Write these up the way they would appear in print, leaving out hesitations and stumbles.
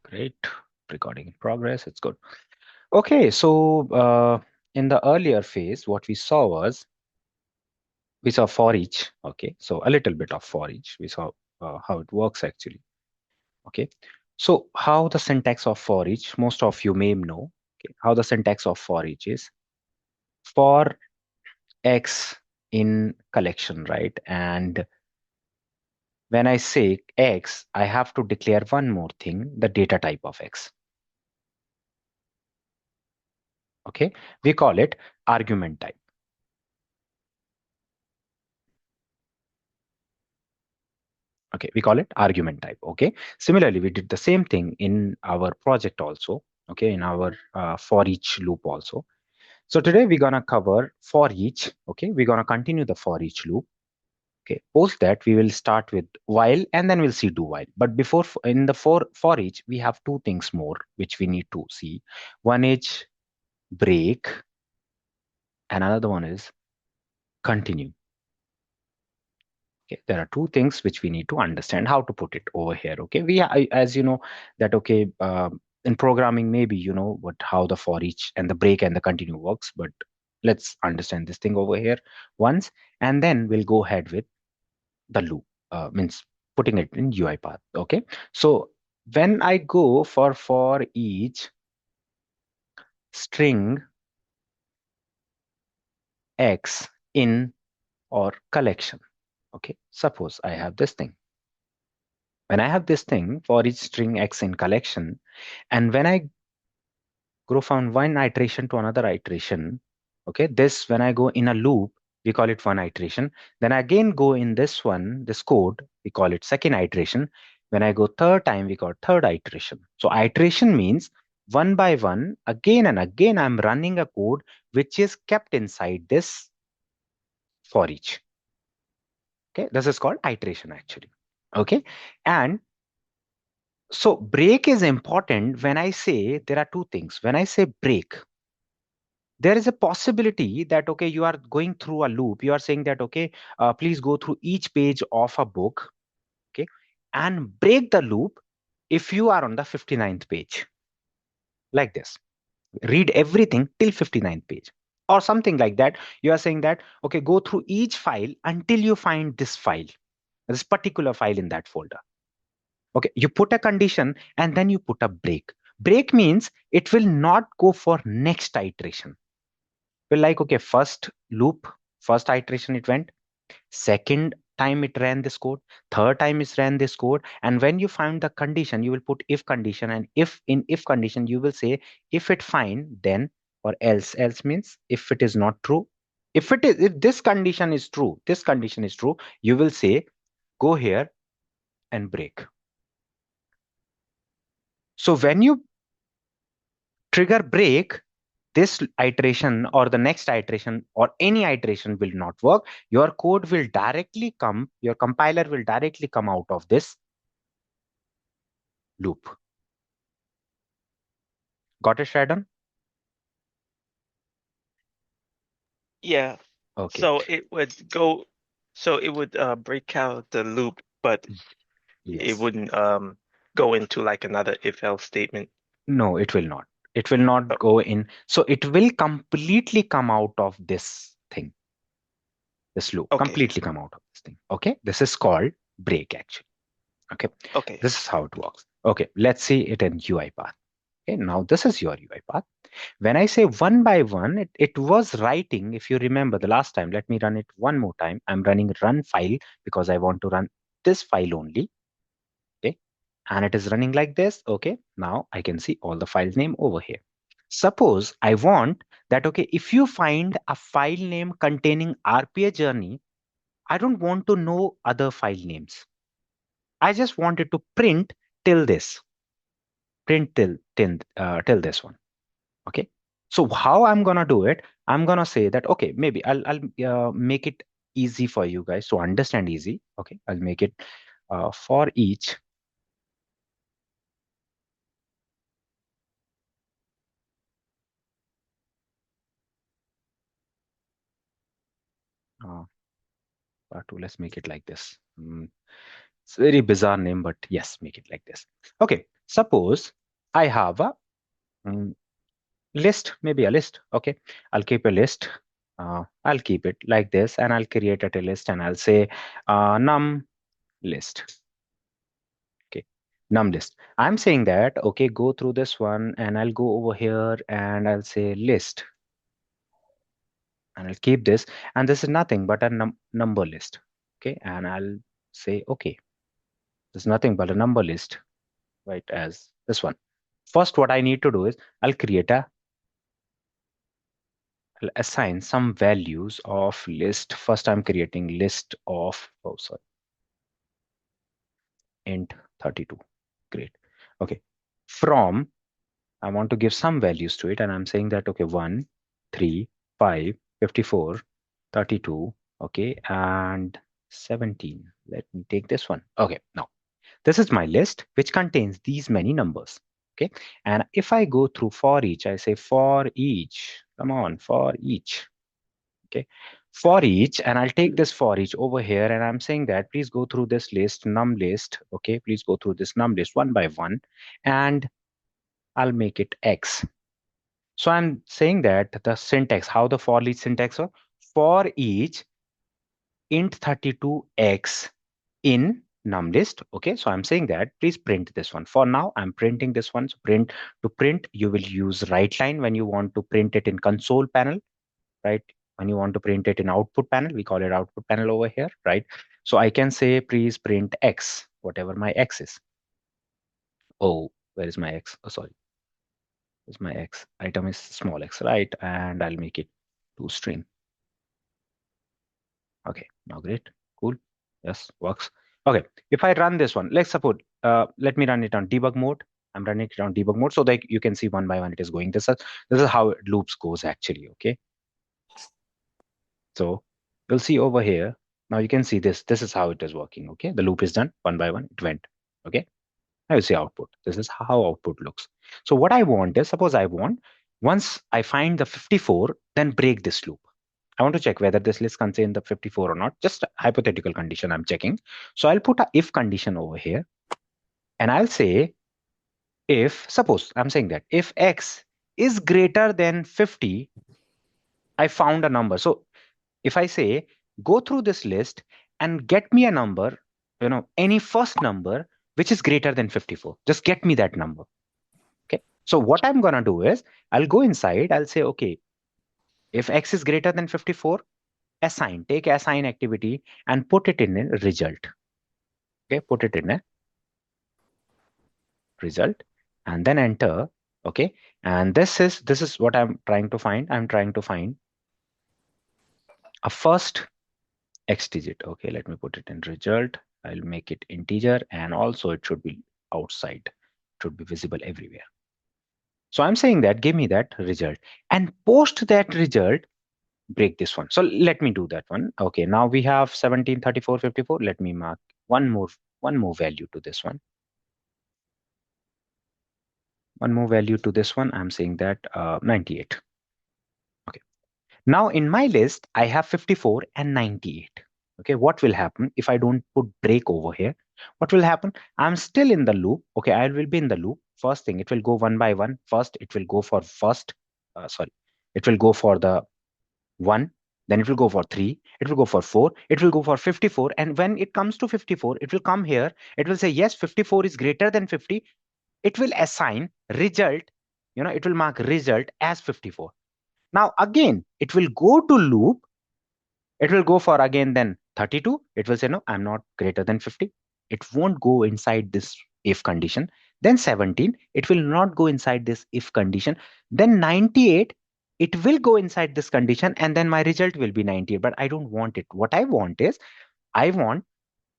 Great. Recording in progress. It's good. Okay, so in the earlier phase, what we saw for each. Okay, so a little bit of for each. We saw how it works actually. Okay, so how the syntax of for each, most of you may know. Okay, how the syntax of for each is for x in collection, right? And when I say x, I have to declare one more thing, the data type of x. Okay, we call it argument type. Okay, we call it argument type. Okay, similarly, we did the same thing in our project also. Okay, in our for each loop also. So today we're gonna cover for each. Okay, we're gonna continue the for each loop. Okay, post that we will start with while and then we'll see do while. But before in the for each, we have two things more which we need to see. One is break, and another one is continue. Okay, there are two things which we need to understand how to put it over here. Okay, as you know that okay, in programming maybe you know what how the for each and the break and the continue works, but let's understand this thing over here once, and then we'll go ahead with the loop. Means putting it in UiPath. Okay, so when I go for each string x in or collection. Okay, suppose I have this thing. When I have this thing for each string x in collection, and when I go from one iteration to another iteration, okay, this when I go in a loop, we call it one iteration. Then I again go in this one, this code, we call it second iteration. When I go third time, we call it third iteration. So iteration means one by one, again and again, I'm running a code which is kept inside this for each. Okay, this is called iteration actually. Okay, and so break is important when I say there are two things. When I say break, there is a possibility that, okay, you are going through a loop. You are saying that, okay, please go through each page of a book, okay, and break the loop if you are on the 59th page. Like this. Read everything till 59th page. Or something like that. You are saying that, okay, go through each file until you find this particular file in that folder. Okay, you put a condition and then you put a break. Break means it will not go for next iteration. Well, like, okay, first loop, first iteration it went, second time it ran this code, third time it ran this code. And when you find the condition, you will put if condition, and if in if condition, you will say if it fine, then or else. Else means if it is not true. If this condition is true, this condition is true, you will say go here and break. So when you trigger break, this iteration or the next iteration or any iteration will not work. Your code will directly come, your compiler will directly come out of this loop. Got it, Shradon? Yeah. Okay. So it would go, so it would break out the loop, but it Yes. wouldn't go into like another if else statement. No, it will not. It will not Oh, go in. So it will completely come out of this thing, this loop, okay. completely come out of this thing. Okay. This is called break actually. Okay. Okay. This is how it works. Okay. Let's see it in UiPath. Okay. Now this is your UiPath. When I say one by one, it was writing. If you remember the last time, let me run it one more time. I'm running run file because I want to run this file only. Okay. And it is running like this. Okay. Now I can see all the file name over here. Suppose I want that, okay, if you find a file name containing RPA journey, I don't want to know other file names. I just wanted to print till this, print till this one. Okay. So how I'm gonna do it? I'm gonna say that, okay, maybe I'll make it easy for you guys to understand easy. Okay, I'll make it for each. Uh, let's make it like this. It's a very bizarre name, but yes, make it like this. Okay. Suppose I have a mm, list, maybe a list. Okay, I'll keep a list. I'll keep it like this, and I'll create a list, and I'll say num list. Okay, num list. I'm saying that, okay, go through this one, and I'll go over here and I'll say list, and I'll keep this, and this is nothing but a number list. Okay, and I'll say, okay, there's nothing but a number list, right, as this one. First, what I need to do is I'll assign some values of list. First, I'm creating list of, oh, sorry, int 32. Great. Okay. From, I want to give some values to it, and I'm saying that, okay, 1, 3, 5, 54, 32, okay, and 17. Let me take this one. Okay, now this is my list which contains these many numbers. Okay, and if I go through for each, I say for each, come on, for each. Okay, for each, and I'll take this for each over here, and I'm saying that please go through this list, num list. Okay, please go through this num list one by one, and I'll make it X. So I'm saying that the syntax, how the for each syntax for each int 32x in num list. Okay, so I'm saying that please print this one. For now, I'm printing this one. So print, to print, you will use write line when you want to print it in console panel, right? When you want to print it in output panel, we call it output panel over here, right? So I can say please print X, whatever my X is. Oh, where is my X? Oh, sorry. Is my X item is small x, right? And I'll make it to string. Okay, now great, cool. Yes, works. Okay, if I run this one, let's suppose, let me run it on debug mode. I'm running it on debug mode so that you can see one by one it is going. This is how loops goes actually. Okay, so you'll see over here. Now you can see this. This is how it is working. Okay, the loop is done one by one. It went. Okay, now you see output. This is how output looks. So what I want is, suppose I want, once I find the 54, then break this loop. I want to check whether this list contains the 54 or not. Just a hypothetical condition I'm checking. So I'll put a if condition over here, and I'll say if, suppose I'm saying that if x is greater than 50, I found a number. So if I say go through this list and get me a number, any first number which is greater than 54, just get me that number. Okay. So what I'm gonna do is I'll go inside, I'll say, okay, if x is greater than 54, take assign activity and put it in a result. Okay, put it in a result and then enter. Okay, and this is what I'm trying to find. I'm trying to find a first x digit. Okay, let me put it in result. I'll make it integer, and also it should be outside. It should be visible everywhere. So I'm saying that give me that result, and post that result, break this one. So let me do that one. Okay, now we have 17, 34, 54. Let me mark one more value to this one. One more value to this one. I'm saying that 98. Okay. Now in my list, I have 54 and 98. Okay, what will happen if I don't put break over here? What will happen? I'm still in the loop. Okay, I will be in the loop. First thing, it will go one by one. First, it will go for sorry, it will go for the 1, then it will go for 3, it will go for 4, it will go for 54. And when it comes to 54, it will come here. It will say, yes, 54 is greater than 50. It will assign result, it will mark result as 54. Now again, it will go to loop. It will go for again then 32. It will say, no, I'm not greater than 50. It won't go inside this if condition. Then 17, it will not go inside this if condition. Then 98, it will go inside this condition, and then my result will be 98. But I don't want it. What I want is, I want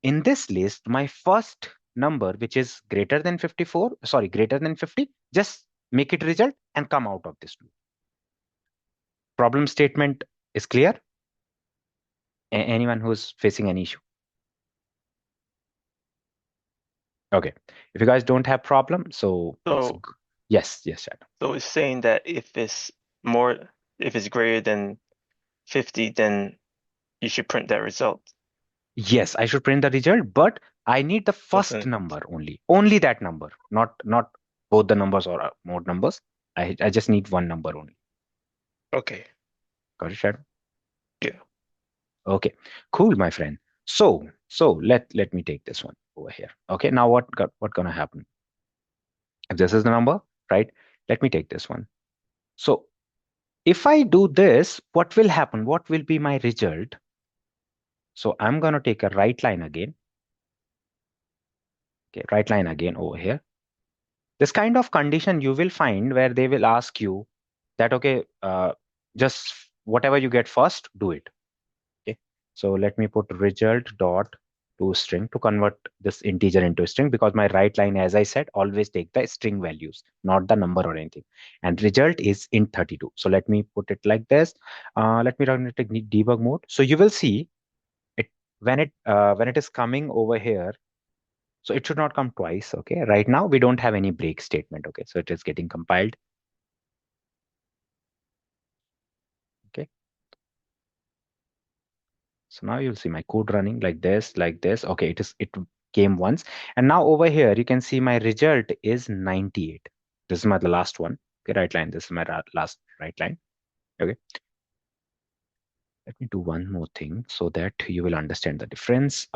in this list my first number, which is greater than 54, sorry, greater than 50, just make it result and come out of this loop. Problem statement is clear? Anyone who's facing an issue? Okay. If you guys don't have problem, so So yes, yes, Chad. so it's saying that if it's greater than 50, then you should print that result. Yes, I should print the result, but I need the first Mhm. number only. Only that number, not both the numbers or more numbers. I just need one number only. Okay. Got it, Shadow? Yeah. Okay, cool, my friend. So let me take this one over here. Okay, now what gonna happen? If this is the number, right? Let me take this one. So if I do this, what will happen? What will be my result? So I'm gonna take a right line again. Okay, right line again over here. This kind of condition you will find where they will ask you that, okay, just whatever you get first, do it. Okay. So let me put result dot to string to convert this integer into a string, because my right line, as I said, always take the string values, not the number or anything. And result is in 32. So let me put it like this. Let me run it in debug mode. So you will see it when it is coming over here. So it should not come twice. Okay. Right now we don't have any break statement. Okay. So it is getting compiled. Okay. So now you'll see my code running like this, like this. Okay, it came once. And now over here, you can see my result is 98. This is my the last one. Okay, right line. This is my last right line. Okay. Let me do one more thing so that you will understand the difference.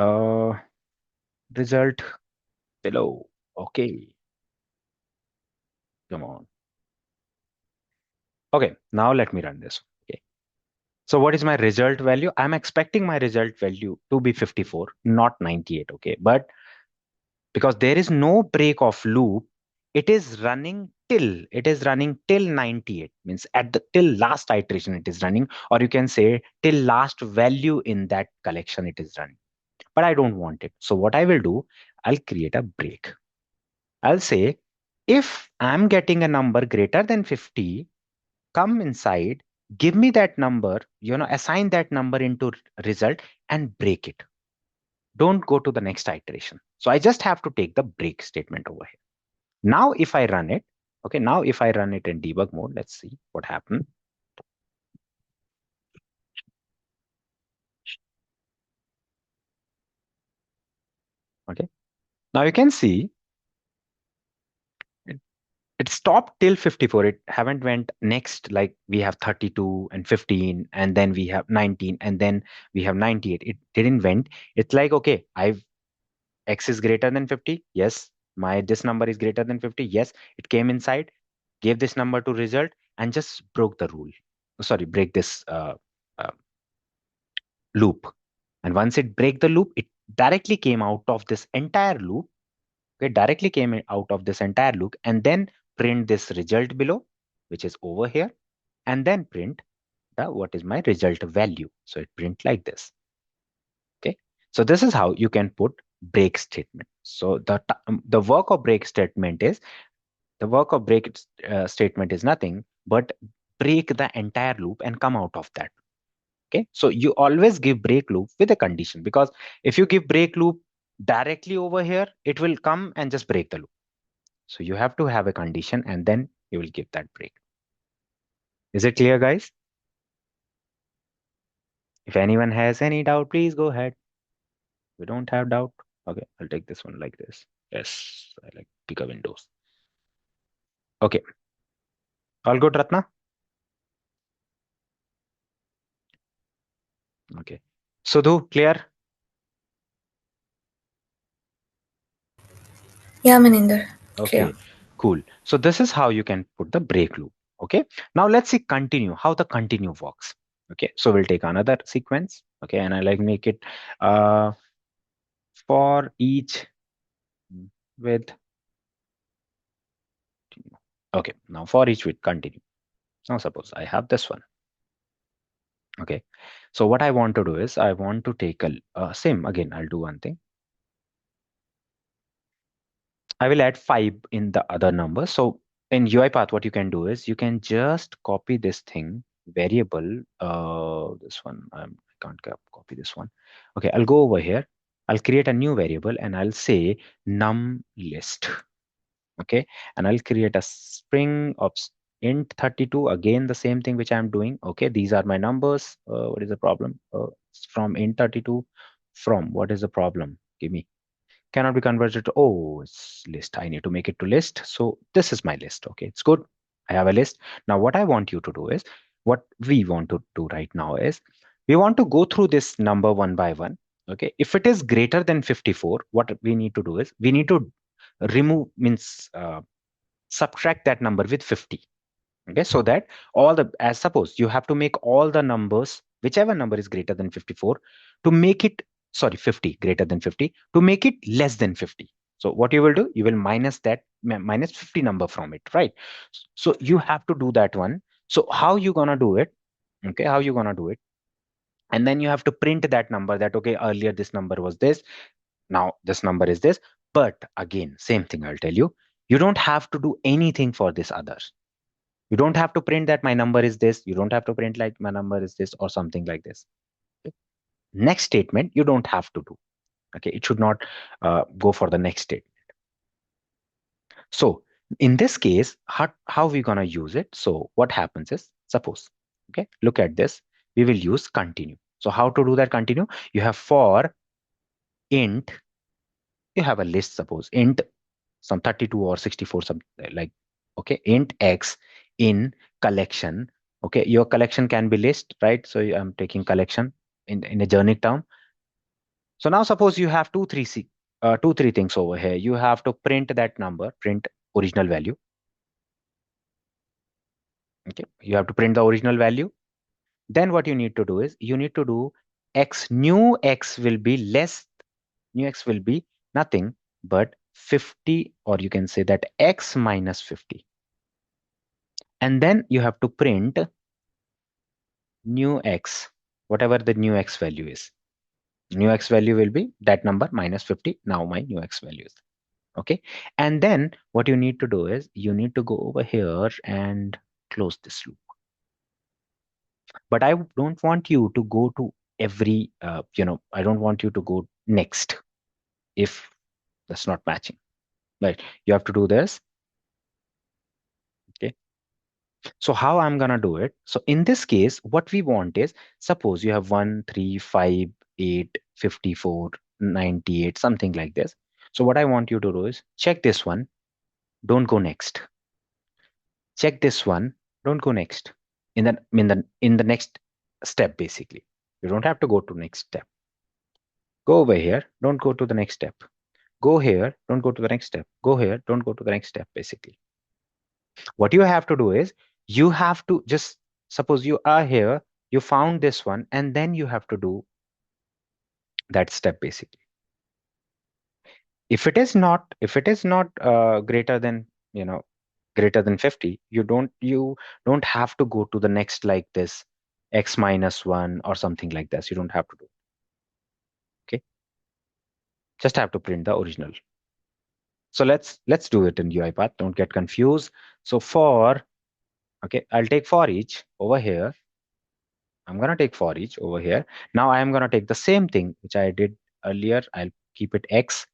Result below. Okay, come on. Okay, now let me run this. Okay. So what is my result value? I'm expecting my result value to be 54, not 98. Okay. But because there is no break of loop, it is running till 98, means at the till last iteration it is running, or you can say till last value in that collection it is running. But I don't want it. So what I will do, I'll create a break. I'll say, if I'm getting a number greater than 50, come inside, give me that number, assign that number into result and break it. Don't go to the next iteration. So I just have to take the break statement over here. Now, if I run it, okay, now if I run it in debug mode, let's see what happened. Okay, now you can see it, it stopped till 54. It haven't went next, like we have 32 and 15, and then we have 19, and then we have 98. It didn't went. It's like, okay, I've X is greater than 50. Yes, my this number is greater than 50. Yes, it came inside, gave this number to result, and just broke the rule. Sorry, break this uh, loop. And once it break the loop, it directly came out of this entire loop. Okay, directly came out of this entire loop, and then print this result below, which is over here, and then print the what is my result value. So it print like this. Okay, so this is how you can put break statement. So the work of break statement is the work of break statement is nothing but break the entire loop and come out of that. Okay, so you always give break loop with a condition, because if you give break loop directly over here, it will come and just break the loop. So you have to have a condition and then you will give that break. Is it clear, guys? If anyone has any doubt, please go ahead. We don't have doubt. Okay, I'll take this one like this. Yes, I like bigger windows. Okay, all good, Ratna? Okay. Sudhu, clear? Yeah, Maninder. Clear. Okay, cool. So this is how you can put the break loop. Okay, now let's see continue, how the continue works. Okay, so we'll take another sequence. Okay, and I like make it uh for each with okay, now for each with continue. Now suppose I have this one. Okay, so what I want to do is I want to take a same again. I'll do one thing. I will add 5 in the other number. So in UiPath, what you can do is you can just copy this thing variable. This one, I can't copy this one. Okay, I'll go over here. I'll create a new variable and I'll say num list. Okay, and I'll create a string of int 32. Again, the same thing which I'm doing. Okay, these are my numbers. What is the problem? From int 32 from. What is the problem? Give me. Cannot be converted to, oh, it's list. I need to make it to list. So this is my list. Okay, it's good. I have a list. Now, what I want you to do is, what we want to do right now is, we want to go through this number one by one. Okay, if it is greater than 54, what we need to do is, we need to remove, means subtract that number with 50. Okay, so that all the, as suppose you have to make all the numbers, whichever number is greater than 54, to make it, sorry, 50, greater than 50, to make it less than 50. So what you will do, you will minus that, minus 50 number from it, right? So you have to do that one. So how you gonna do it? Okay, how you gonna do it? And then you have to print that number, that okay, earlier this number was this, now this number is this. But again, same thing, I'll tell you, you don't have to do anything for this others. You don't have to print that my number is this. You don't have to print like my number is this or something like this. Okay. Next statement, you don't have to do. Okay, it should not go for the next statement. So in this case, how we gonna use it? So what happens is, suppose, okay, look at this. We will use continue. So how to do that continue? You have for int, you have a list, suppose int some 32 or 64, some like, okay, int x in collection. Okay, your collection can be list, right? So I'm taking collection in a journey term. So now suppose you have two three things over here. You have to print that number, print original value. Okay, you have to print the original value. Then what you need to do is, you need to do x, new x will be less, new x will be nothing but 50, or you can say that x minus 50. And then you have to print new x, whatever the new x value is. New x value will be that number minus 50. Now my new x value is. Okay. And then what you need to do is, you need to go over here and close this loop. But I don't want you to go to every, I don't want you to go next if that's not matching. Right. You have to do this. Okay. So how I'm gonna do it? So in this case, what we want is, suppose you have 1, 3, 5, 8, 54, 98, something like this. So what I want you to do is, check this one, don't go next. Check this one, don't go next. In the next step, basically. You don't have to go to next step. Go over here, don't go to the next step. Go here, don't go to the next step. Go here, don't go to the next step, basically. What you have to do is, you have to just, suppose you are here, you found this one, and then you have to do that step, basically. If it is not greater than, greater than 50, you don't have to go to the next, like this, x minus 1 or something like this. You don't have to do. Okay, just have to print the original. So let's do it in UiPath. Don't get confused. So for, okay, I'll take for each over here. I'm going to take for each over here. Now I am going to take the same thing which I did earlier. I'll keep it x.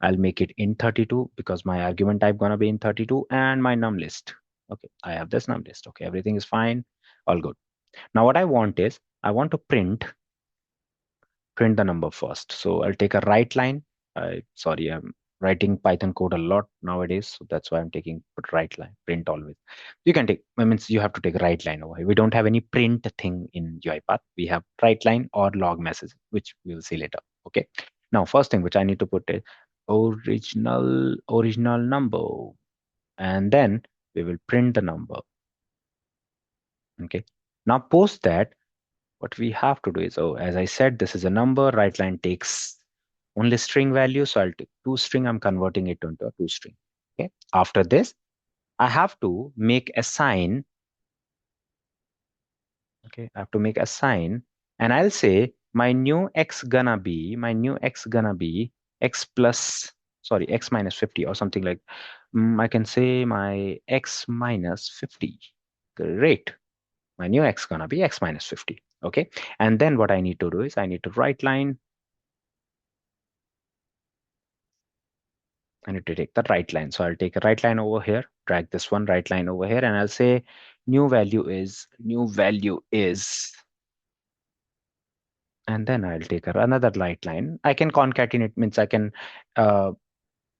I'll make it in 32 because my argument type going to be in 32, and my num list. Okay, I have this num list. Okay, everything is fine. All good. Now what I want is, I want to print the number first. So I'll take a write line. Sorry, I'm writing Python code a lot nowadays, so that's why I'm taking write line, print always. You can take, I mean, you have to take write line over here. We don't have any print thing in UiPath. We have write line or log message, which we will see later. Okay. Now, first thing which I need to put is original number, and then we will print the number. Okay. Now post that, what we have to do is, oh, as I said, this is a number. Write line takes only string value. So I'll take two string. I'm converting it into a two string. Okay. After this, I have to make a sign. Okay. I have to make a sign, and I'll say my new x gonna be x plus, sorry, x minus 50 or something like, I can say my x minus 50. Great. My new x gonna be x minus 50. Okay. And then what I need to do is, I need to write line. I need to take the right line. So I'll take a right line over here, drag this one right line over here, and I'll say new value is, and then I'll take another light line. I can concatenate, means I can uh,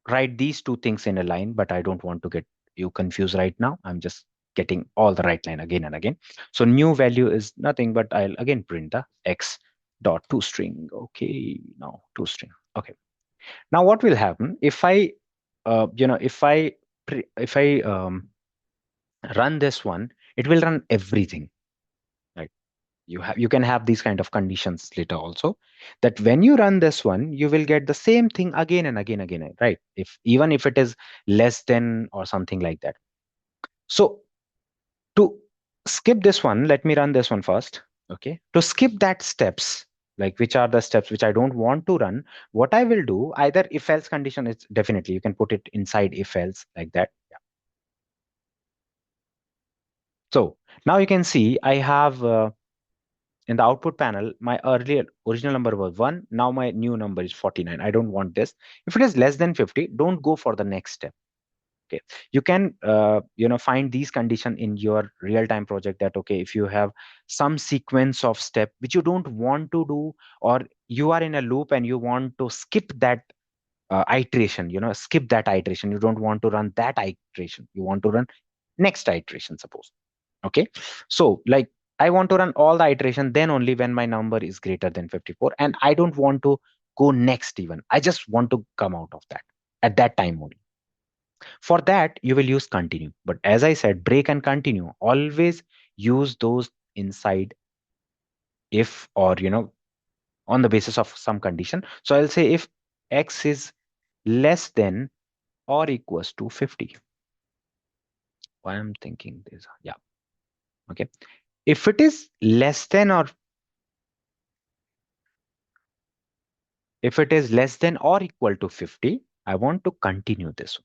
write these two things in a line, but I don't want to get you confused right now. I'm just getting all the right line again and again. So new value is nothing, but I'll again print the x dot toString. Okay, now toString. Okay. Now what will happen if I, if I run this one, it will run everything. Right? You can have these kind of conditions later also, that when you run this one you will get the same thing again and again, right? If even if it is less than or something like that. So to skip this one, let me run this one first. Okay, to skip that steps, like which are the steps which I don't want to run, what I will do, either if else condition is, definitely you can put it inside if else like that. Yeah. So now you can see I have in the output panel, my earlier original number was 1. Now my new number is 49. I don't want this. If it is less than 50, don't go for the next step. Okay. You can, find these condition in your real-time project, that, okay, if you have some sequence of step which you don't want to do, or you are in a loop and you want to skip that iteration, skip that iteration. You don't want to run that iteration. You want to run next iteration, suppose. Okay, so like I want to run all the iteration, then only when my number is greater than 54, and I don't want to go next even. I just want to come out of that at that time only. For that, you will use continue. But as I said, break and continue, always use those inside if, or on the basis of some condition. So I'll say if x is less than or equals to 50. Why I'm thinking this? Yeah. Okay. If it is less than or If it is less than or equal to 50, I want to continue this one.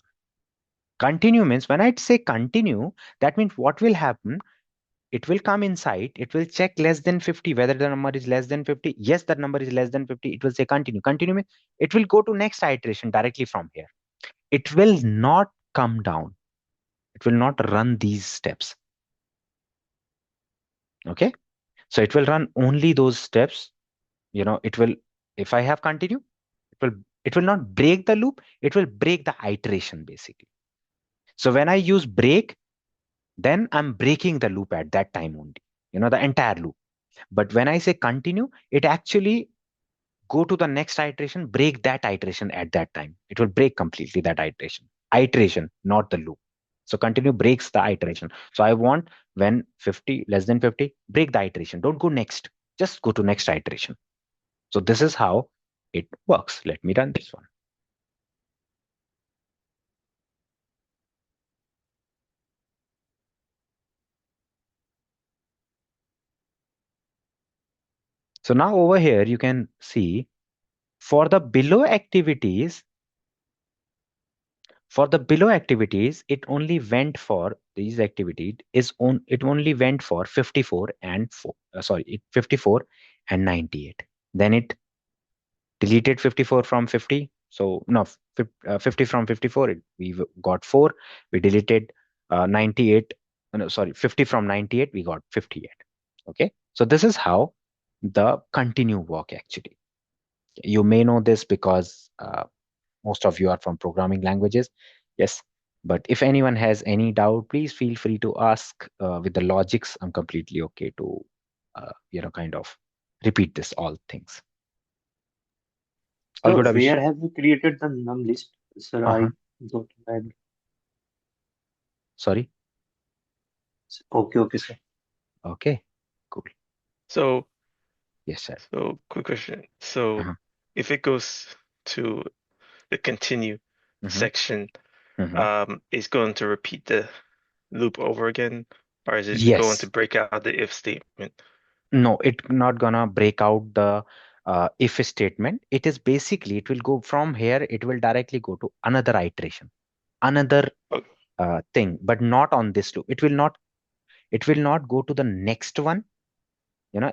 Continue means, when I say continue, that means what will happen? It will come inside, it will check less than 50, whether the number is less than 50. Yes, that number is less than 50. It will say continue. Continue means it will go to next iteration directly from here. It will not come down. It will not run these steps. Okay. So it will run only those steps. It will, if I have continue, it will not break the loop. It will break the iteration basically. So when I use break, then I'm breaking the loop at that time only, the entire loop. But when I say continue, it actually go to the next iteration, break that iteration at that time. It will break completely that iteration, not the loop. So continue breaks the iteration. So I want, when 50 less than 50, break the iteration. Don't go next. Just go to next iteration. So this is how it works. Let me run this one. So now over here, you can see for the below activities, it only went for these activities it only went for 54 and 4, 54 and 98. Then it deleted 54 from 50. So no, 50 from 54, we got 4. We deleted 98. No, sorry, 50 from 98, we got 58. Okay. So this is how the continue work actually. You may know this because most of you are from programming languages. Yes. But if anyone has any doubt, please feel free to ask with the logics. I'm completely okay to, kind of repeat this all things. All So good, where Abhishek? have you created the num list? Sir, Uh-huh. I don't have. Sorry. Okay, okay, sir. Okay. Cool. So, Yes, sir. so quick question. So Uh-huh. if it goes to the continue Mm-hmm. section, Mm-hmm. is going to repeat the loop over again, or is it going to Yes. break out the if statement? No, it not gonna break out the if statement. It is basically, it will go from here, it will directly go to another iteration, another Oh, thing, but not on this loop. It will not go to the next one.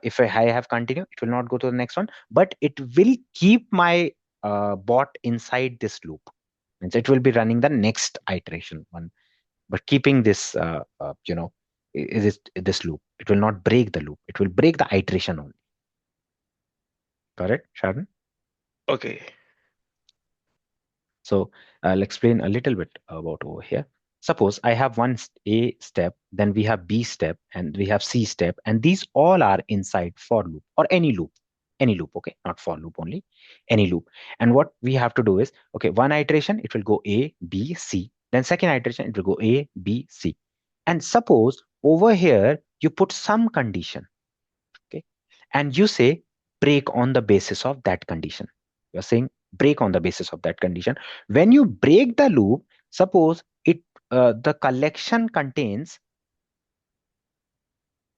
If I have continue, it will not go to the next one, but it will keep my bot inside this loop. Means it will be running the next iteration one, but keeping this, this loop. It will not break the loop. It will break the iteration only. Got it, Sharon? Okay. So I'll explain a little bit about over here. Suppose I have one A step, then we have B step, and we have C step, and these all are inside for loop or any loop, okay? Not for loop only, any loop. And what we have to do is, okay, one iteration, it will go A, B, C. Then second iteration, it will go A, B, C. And suppose over here, you put some condition, okay? And you say break on the basis of that condition. You're saying break on the basis of that condition. When you break the loop, suppose the collection contains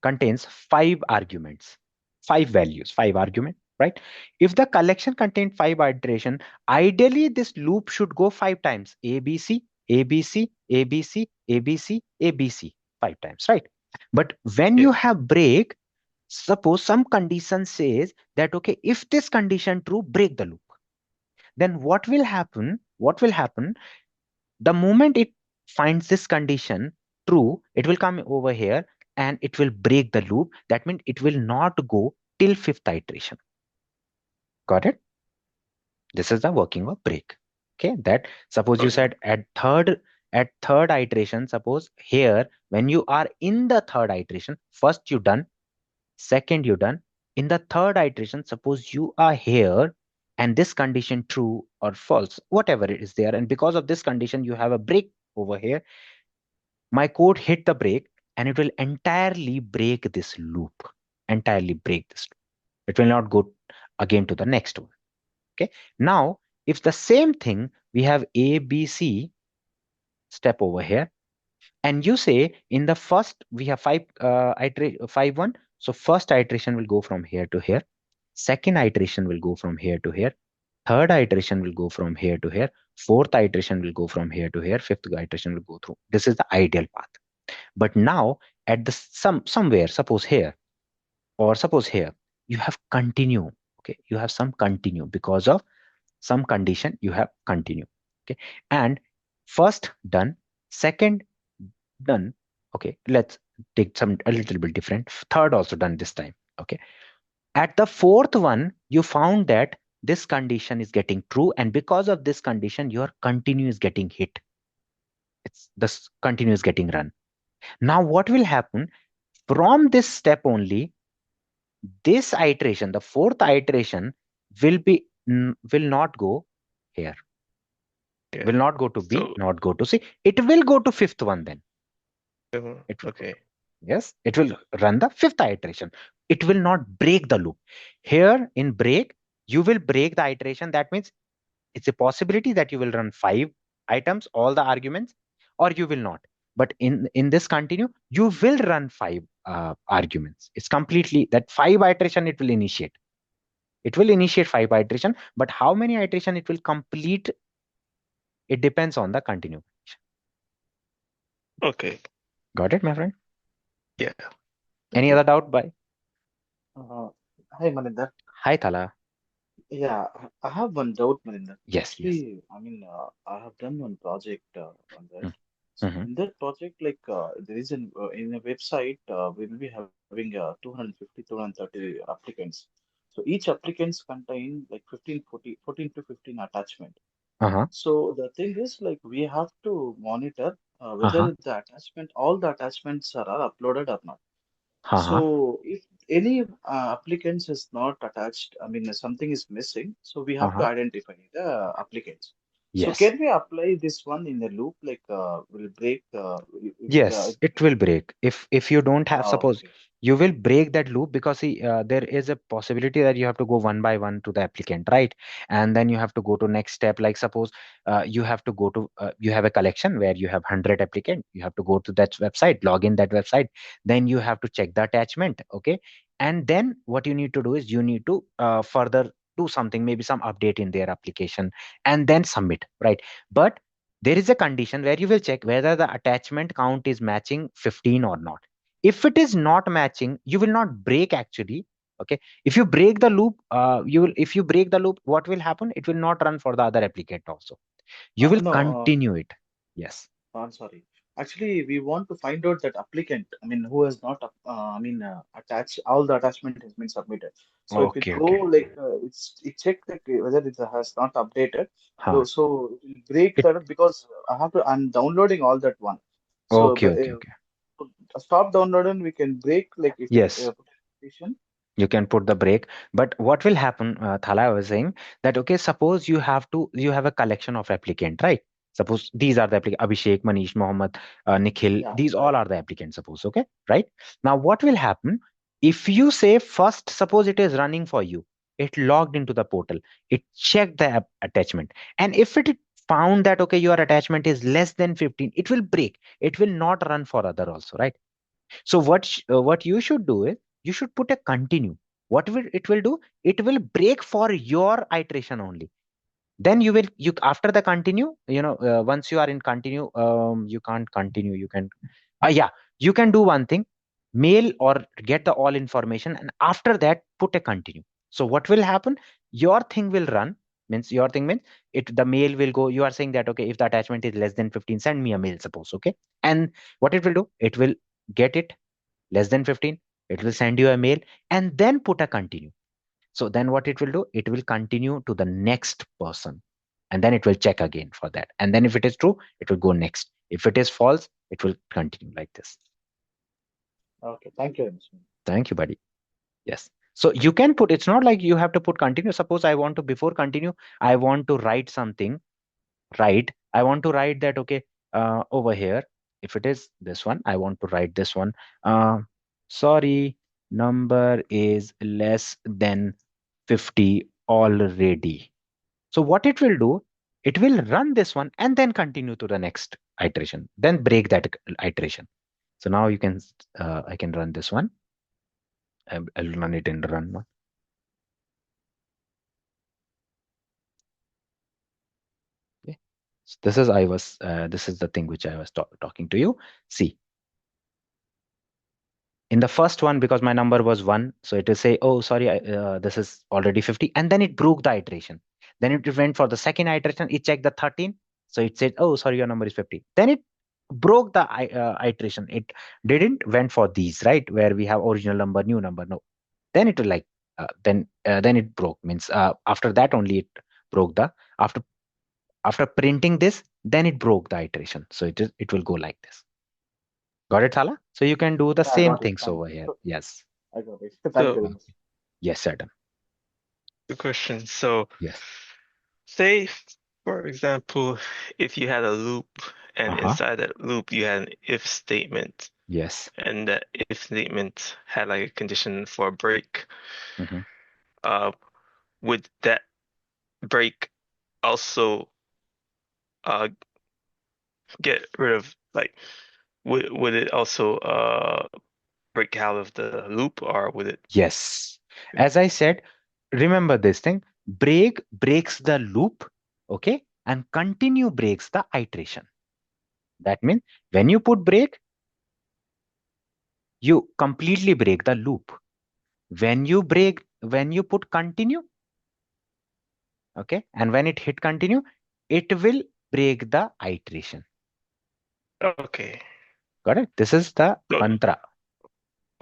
5 arguments, 5 values, 5 argument, right? If the collection contains 5 iteration, ideally this loop should go 5 times: ABC, ABC, ABC, ABC, ABC, 5 times, right? But when Yeah. you have break, suppose some condition says that, okay, if this condition true, break the loop. Then what will happen, the moment it finds this condition true, it will come over here and it will break the loop. That means it will not go till fifth iteration. Got it? This is the working of break. Okay, that suppose you Okay. said at third iteration, suppose here when you are in the third iteration, first you done, second you done, in the third iteration, suppose you are here and this condition true or false, whatever it is there, and because of this condition you have a break over here, my code hit the break and it will entirely break this loop. Entirely break this loop. It will not go again to the next one. Okay. Now, if the same thing we have A, B, C step over here, and you say in the first we have five one. So first iteration will go from here to here. Second iteration will go from here to here. Third iteration will go from here to here. Fourth iteration will go from here to here. Fifth iteration will go through. This is the ideal path. But now at the somewhere, suppose here or suppose here, you have continue. Okay, you have some continue because of some condition. You have continue. Okay, and first done, second done. Okay, let's take some a little bit different. Third also done this time. Okay, at the fourth one, you found that this condition is getting true, and because of this condition, your continue is getting hit. It's this continue is getting run. Now, what will happen from this step only? This iteration, the fourth iteration, will not go here. Yeah. Will not go to B, So, not go to C. It will go to fifth one then. It will go okay. to, yes, it will run the fifth iteration. It will not break the loop. Here in break, you will break the iteration. That means it's a possibility that you will run 5 items, all the arguments, or you will not. But in this continue, you will run 5 arguments. It's completely that 5 iteration it will initiate. It will initiate 5 iteration, but how many iteration it will complete, it depends on the continue. Okay. Got it, my friend? Yeah. Any Okay. other doubt? By Uh, Hi, Maninder. hi, Thala. Yeah, I have one doubt, Maninder. Yes, yes. Actually, I have done one project on that. So Mm-hmm. in that project, there is in a website, we will be having 250, 230 applicants. So each applicants contain like 15, 40, 14 to 15 attachment. Uh-huh. So the thing is, like, we have to monitor Uh-huh. whether the attachment, all the attachments are uploaded or not. Uh-huh. So if any applicants is not attached, I mean something is missing, so we have to Uh-huh. identify the applicants. So Yes. can we apply this one in the loop, like will break if Yes, it will break. If you don't have, suppose okay. you will break that loop because see, there is a possibility that you have to go one by one to the applicant, right? And then you have to go to next step. Like suppose you have to go to you have a collection where you have 100 applicant. You have to go to that website, log in that website. Then you have to check the attachment, okay? And then what you need to do is you need to further do something, maybe some update in their application, and then submit, right? But there is a condition where you will check whether the attachment count is matching 15 or not. If it is not matching, you will not break actually. Okay. If you break the loop, if you break the loop, what will happen? It will not run for the other applicant also. You will No, continue it. Yes. I'm sorry. Actually, we want to find out that applicant, I mean, who has not, attached, all the attachment has been submitted. So if it Okay, go okay. like, it check that whether it has not updated. Huh. So it will break It, that up because I'm downloading all that one. So okay, okay, okay. stop downloading, we can break like if it Yes. application. You can put the break, but what will happen, Thala, I was saying that, okay, suppose you have a collection of applicant, right? Suppose these are the applicant, Abhishek, Manish, Mohammed, Nikhil, Yeah, these all right. are the applicants, suppose, okay, right? Now what will happen if you say first, suppose it is running for you, it logged into the portal, it checked the attachment, and if it found that, okay, your attachment is less than 15, it will break, it will not run for other also, right? So what you should do is you should put a continue. What will it will do? It will break for your iteration only. Then you after the continue, once you are in continue, you can't continue. You can, yeah, you can do one thing, mail or get the all information, and after that put a continue. So what will happen? Your thing will run. Means your thing means it. The mail will go. You are saying that, okay, if the attachment is less than 15, send me a mail. Suppose, okay, and what it will do? It will get it less than 15, it will send you a mail and then put a continue. So then what it will do, it will continue to the next person, and then it will check again for that, and then if it is true, it will go next. If it is false, it will continue like this. Okay, thank you very much. Thank you, buddy. Yes, so you can put, it's not like you have to put continue. Suppose I want to, before continue, I want to write something, right? I want to write that, okay, over here, if it is this one, I want to write this one. uh, Sorry, number is less than 50 already. So what it will do, it will run this one and then continue to the next iteration, then break that iteration. So now you can, I can run this one. I'll run it in run one. Okay. So this is the thing which I was talking to you. See, in the first one, because my number was 1, so it will say, oh sorry, this is already 50, and then it broke the iteration. Then it went for the second iteration, it checked the 13, so it said, oh sorry, your number is 50. Then it broke the iteration. It didn't went for these, right, where we have original number, new number. No, then it will like, then it broke, means after that only it broke the, after printing this, then it broke the iteration. So it will go like this. Got it, Thala? So you can do the Yeah, I same got it. things over here. Yes. I got it. Thank you So very much. Yes, Adam. the question. So Yes. say, for example, if you had a loop and Uh-huh. inside that loop you had an if statement, Yes. and that if statement had like a condition for a break, Hmm. uh, would that break also get rid of, like, would it also break out of the loop, or would it? Yes. As I said, remember this thing. Break breaks the loop, okay? And continue breaks the iteration. That means when you put break, you completely break the loop. When you put continue, okay, and when it hit continue, it will break the iteration. Okay. Got it? This is the So, mantra.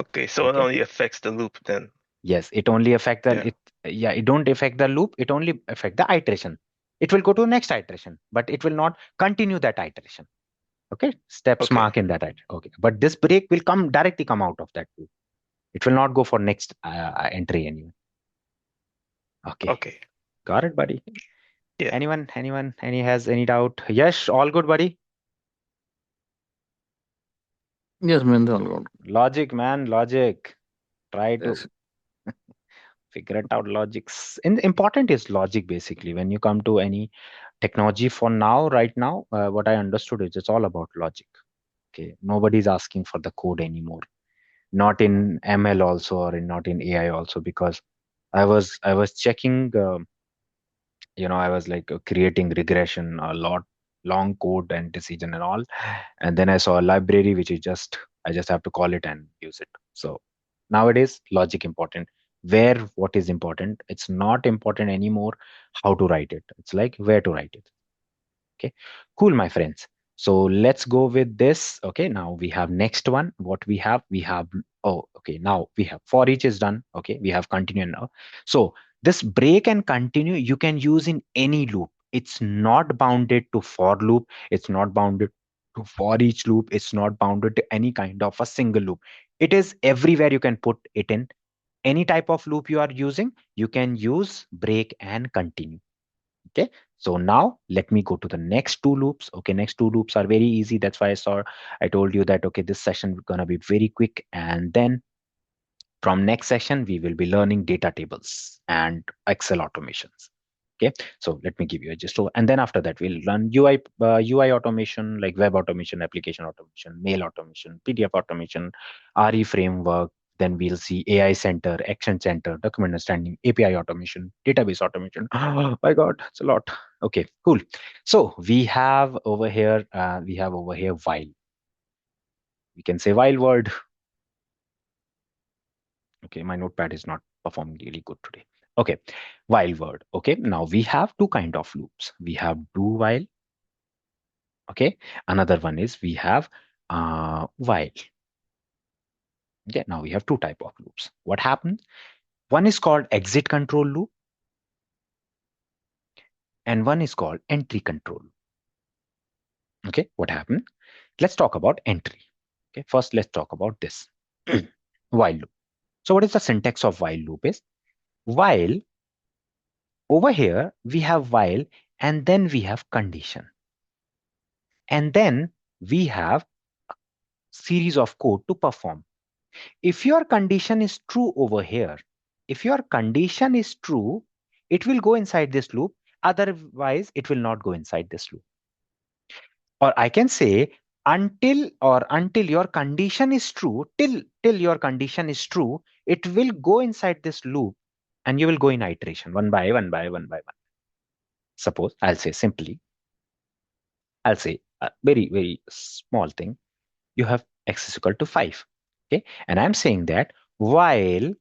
okay, so it Okay. only affects the loop then. Yes, it only affect the Yeah. it don't affect the loop, it only affect the iteration. It will go to next iteration, but it will not continue that iteration. Okay, steps Okay. mark in that iteration. Okay, but this break will directly come out of that loop. It will not go for next entry anyway. Okay, Okay. got it, buddy. Yeah. Anyone, any doubt? Yes, all good, buddy. Yes, Maninder, all good. Logic, man, logic. Try to Yes. figure it out. Logics. And important is logic basically. When you come to any technology for now, right now, what I understood is it's all about logic. Okay, nobody's asking for the code anymore. Not in ML also, or not in AI also, because I was checking. I was like creating regression, a lot long code and decision and all, and then I saw a library which is just I just have to call it and use it. So nowadays logic important. Where what is important? It's not important anymore how to write it. It's like where to write it. Okay, cool, my friends. So let's go with this. Okay, now we have next one. What we have, oh, okay, now we have for each is done. Okay, we have continue now. So this break and continue you can use in any loop. It's not bounded to for loop. It's not bounded to for each loop. It's not bounded to any kind of a single loop. It is everywhere you can put it in. Any type of loop you are using, you can use break and continue. Okay, so now let me go to the next two loops. Okay, next two loops are very easy. That's why I told you that, okay, this session is gonna be very quick. And then from next session, we will be learning data tables and Excel automations. Okay, so let me give you a gist. And then after that, we'll learn UI automation, like web automation, application automation, mail automation, PDF automation, RE framework. Then we'll see AI center, action center, document understanding, API automation, database automation. Oh my God, it's a lot. Okay, cool. So we have over here, while. We can say while word. Okay, my notepad is not performing really good today. Okay, while word. Okay, now we have two kind of loops. We have do while. Okay, another one is we have while. Okay, now we have two type of loops. What happens? One is called exit control loop, and one is called entry control. Okay, what happened? Let's talk about entry. Okay, first let's talk about this while loop. So what is the syntax of while loop is? While, over here we have while, and then we have condition. And then we have a series of code to perform. If your condition is true over here, if your condition is true, it will go inside this loop. Otherwise, it will not go inside this loop. Or I can say until your condition is true, till your condition is true, it will go inside this loop and you will go in iteration one by one by one by one. Suppose I'll say simply, I'll say a very, very small thing. You have x is equal to 5. Okay. And I'm saying that while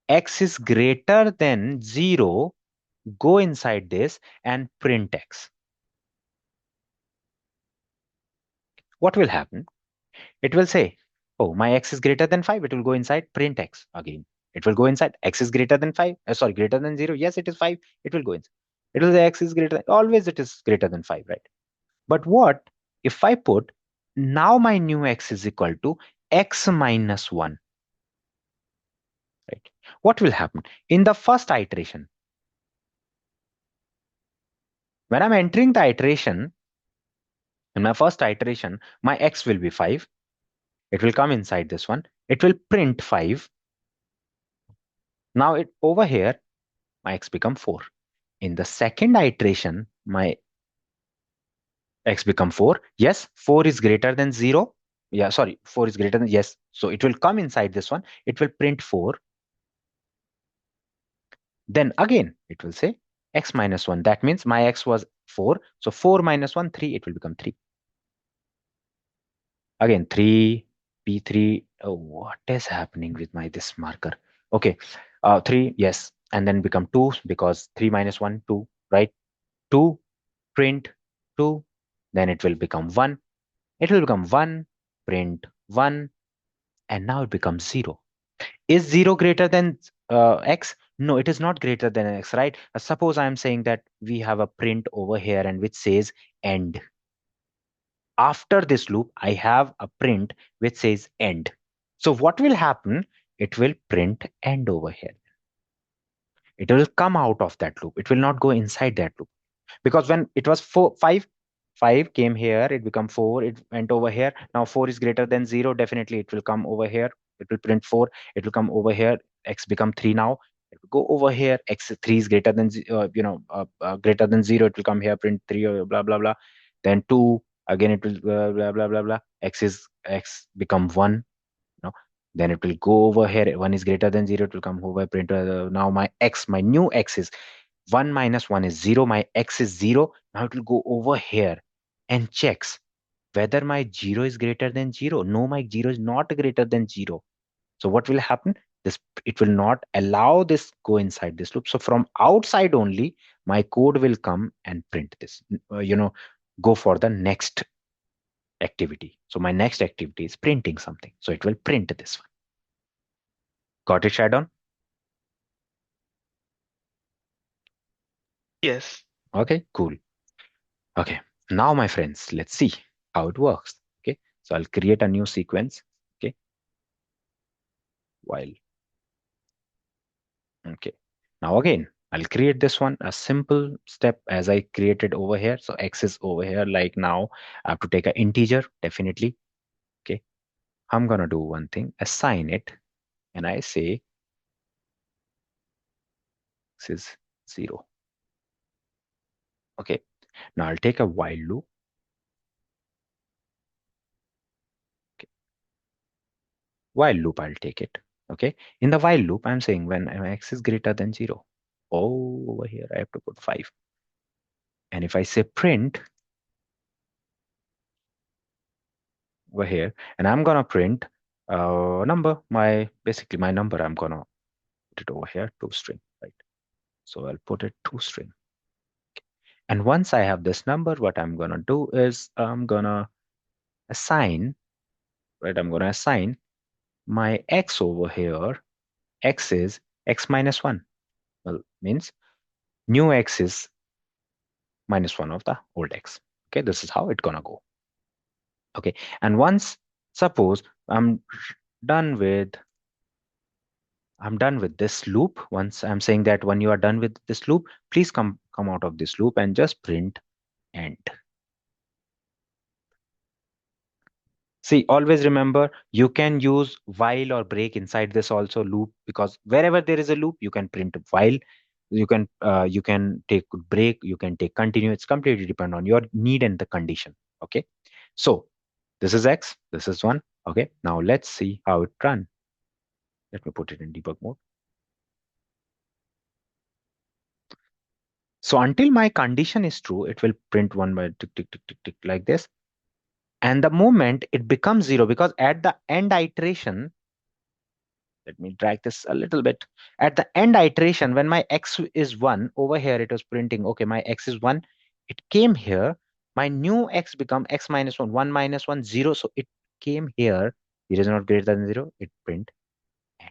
x is greater than 0, go inside this and print x. What will happen? It will say, oh, my x is greater than 5. It will go inside print x again. It will go inside x is greater than 5. Sorry, greater than 0. Yes, it is 5. It will go inside. It will say x is greater than, always it is greater than 5, right? But what if I put now my new x is equal to x minus 1? Right? What will happen? In the first iteration, when I'm entering the iteration, in my first iteration, my x will be 5. It will come inside this one. It will print 5. Now over here, my x become 4. In the second iteration, my x become 4. Yes, 4 is greater than 0. Yeah, sorry, 4 is greater than, yes. So it will come inside this one. It will print 4. Then again, it will say x minus 1. That means my x was 4. So 4 minus 1, 3. It will become 3. Again, 3, P3. Oh, what is happening with my this marker? Okay, 3, yes. And then become 2 because 3 minus 1, 2, right? 2, print 2. Then it will become 1. It will become 1, print 1. And now it becomes 0. Is 0 greater than x? No, it is not greater than x, right? Suppose I'm saying that we have a print over here and which says end. After this loop, I have a print which says end. So what will happen? It will print end over here. It will come out of that loop. It will not go inside that loop. Because when it was 5 came here, it become 4, it went over here. Now 4 is greater than 0. Definitely it will come over here. It will print 4. It will come over here. X become 3 now. It will go over here. X3 is greater than greater than 0. It will come here, print 3 or blah blah blah. Then 2 again. It will blah blah blah blah. X become 1. Then it will go over here. 1 is greater than 0. It will come over, print. Now my new x is 1 minus 1 is 0. My x is 0. Now it will go over here and checks whether my 0 is greater than 0. No, my 0 is not greater than 0. So what will happen? It will not allow this go inside this loop. So from outside only, my code will come and print this. go for the next activity. So my next activity is printing something. So it will print this one. Got it, Shadon? Yes. Okay, cool. Okay, now my friends, let's see how it works. Okay, so I'll create a new sequence. Okay, while okay, now again I'll create this one a simple step as I created over here. So x is over here. Like now I have to take an integer definitely. Okay, I'm gonna do one thing, assign it, and I say x is 0. Okay, now I'll take a while loop. Okay, while loop I'll take it. Okay, in the while loop I'm saying when x is greater than 0. Oh, over here I have to put 5. And if I say print over here, and I'm gonna print number, basically my number, I'm gonna put it over here, toString, right? So I'll put it toString. And once I have this number, what I'm gonna do is I'm gonna assign, right? I'm gonna assign my x over here. X is x minus 1. Well, means new x is minus 1 of the old x. Okay, this is how it's gonna go. Okay, and once suppose done with I'm done with this loop. Once I'm saying that when you are done with this loop, please come out of this loop and just print end. See, always remember you can use while or break inside this also loop, because wherever there is a loop, you can print while, you can take break, you can take continue. It's completely depend on your need and the condition. Okay, so this is x, this is 1. Okay, now let's see how it run. Let me put it in debug mode. So until my condition is true, it will print 1 by tick, tick, tick, tick, tick, like this. And the moment it becomes 0, because at the end iteration, let me drag this a little bit. At the end iteration, when my x is 1, over here it was printing, okay, my x is 1. It came here. My new x become x minus 1, 1 minus 1, 0. So it came here. It is not greater than 0. It print end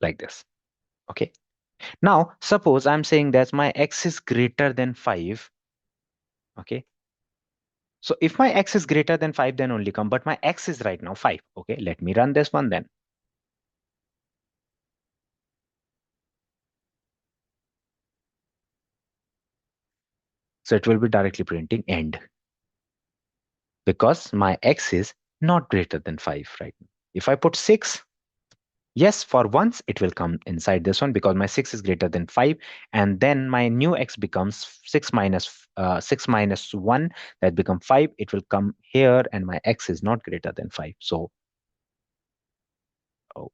like this. Okay. Now, suppose I'm saying that my x is greater than 5. Okay. So if my x is greater than 5, then only come. But my x is right now 5. Okay, let me run this one then. So it will be directly printing end, because my x is not greater than 5 right now. If I put 6, yes, for once it will come inside this one because my 6 is greater than 5. And then my new x becomes 6 minus 1, that become 5. It will come here and my x is not greater than 5. So, oh.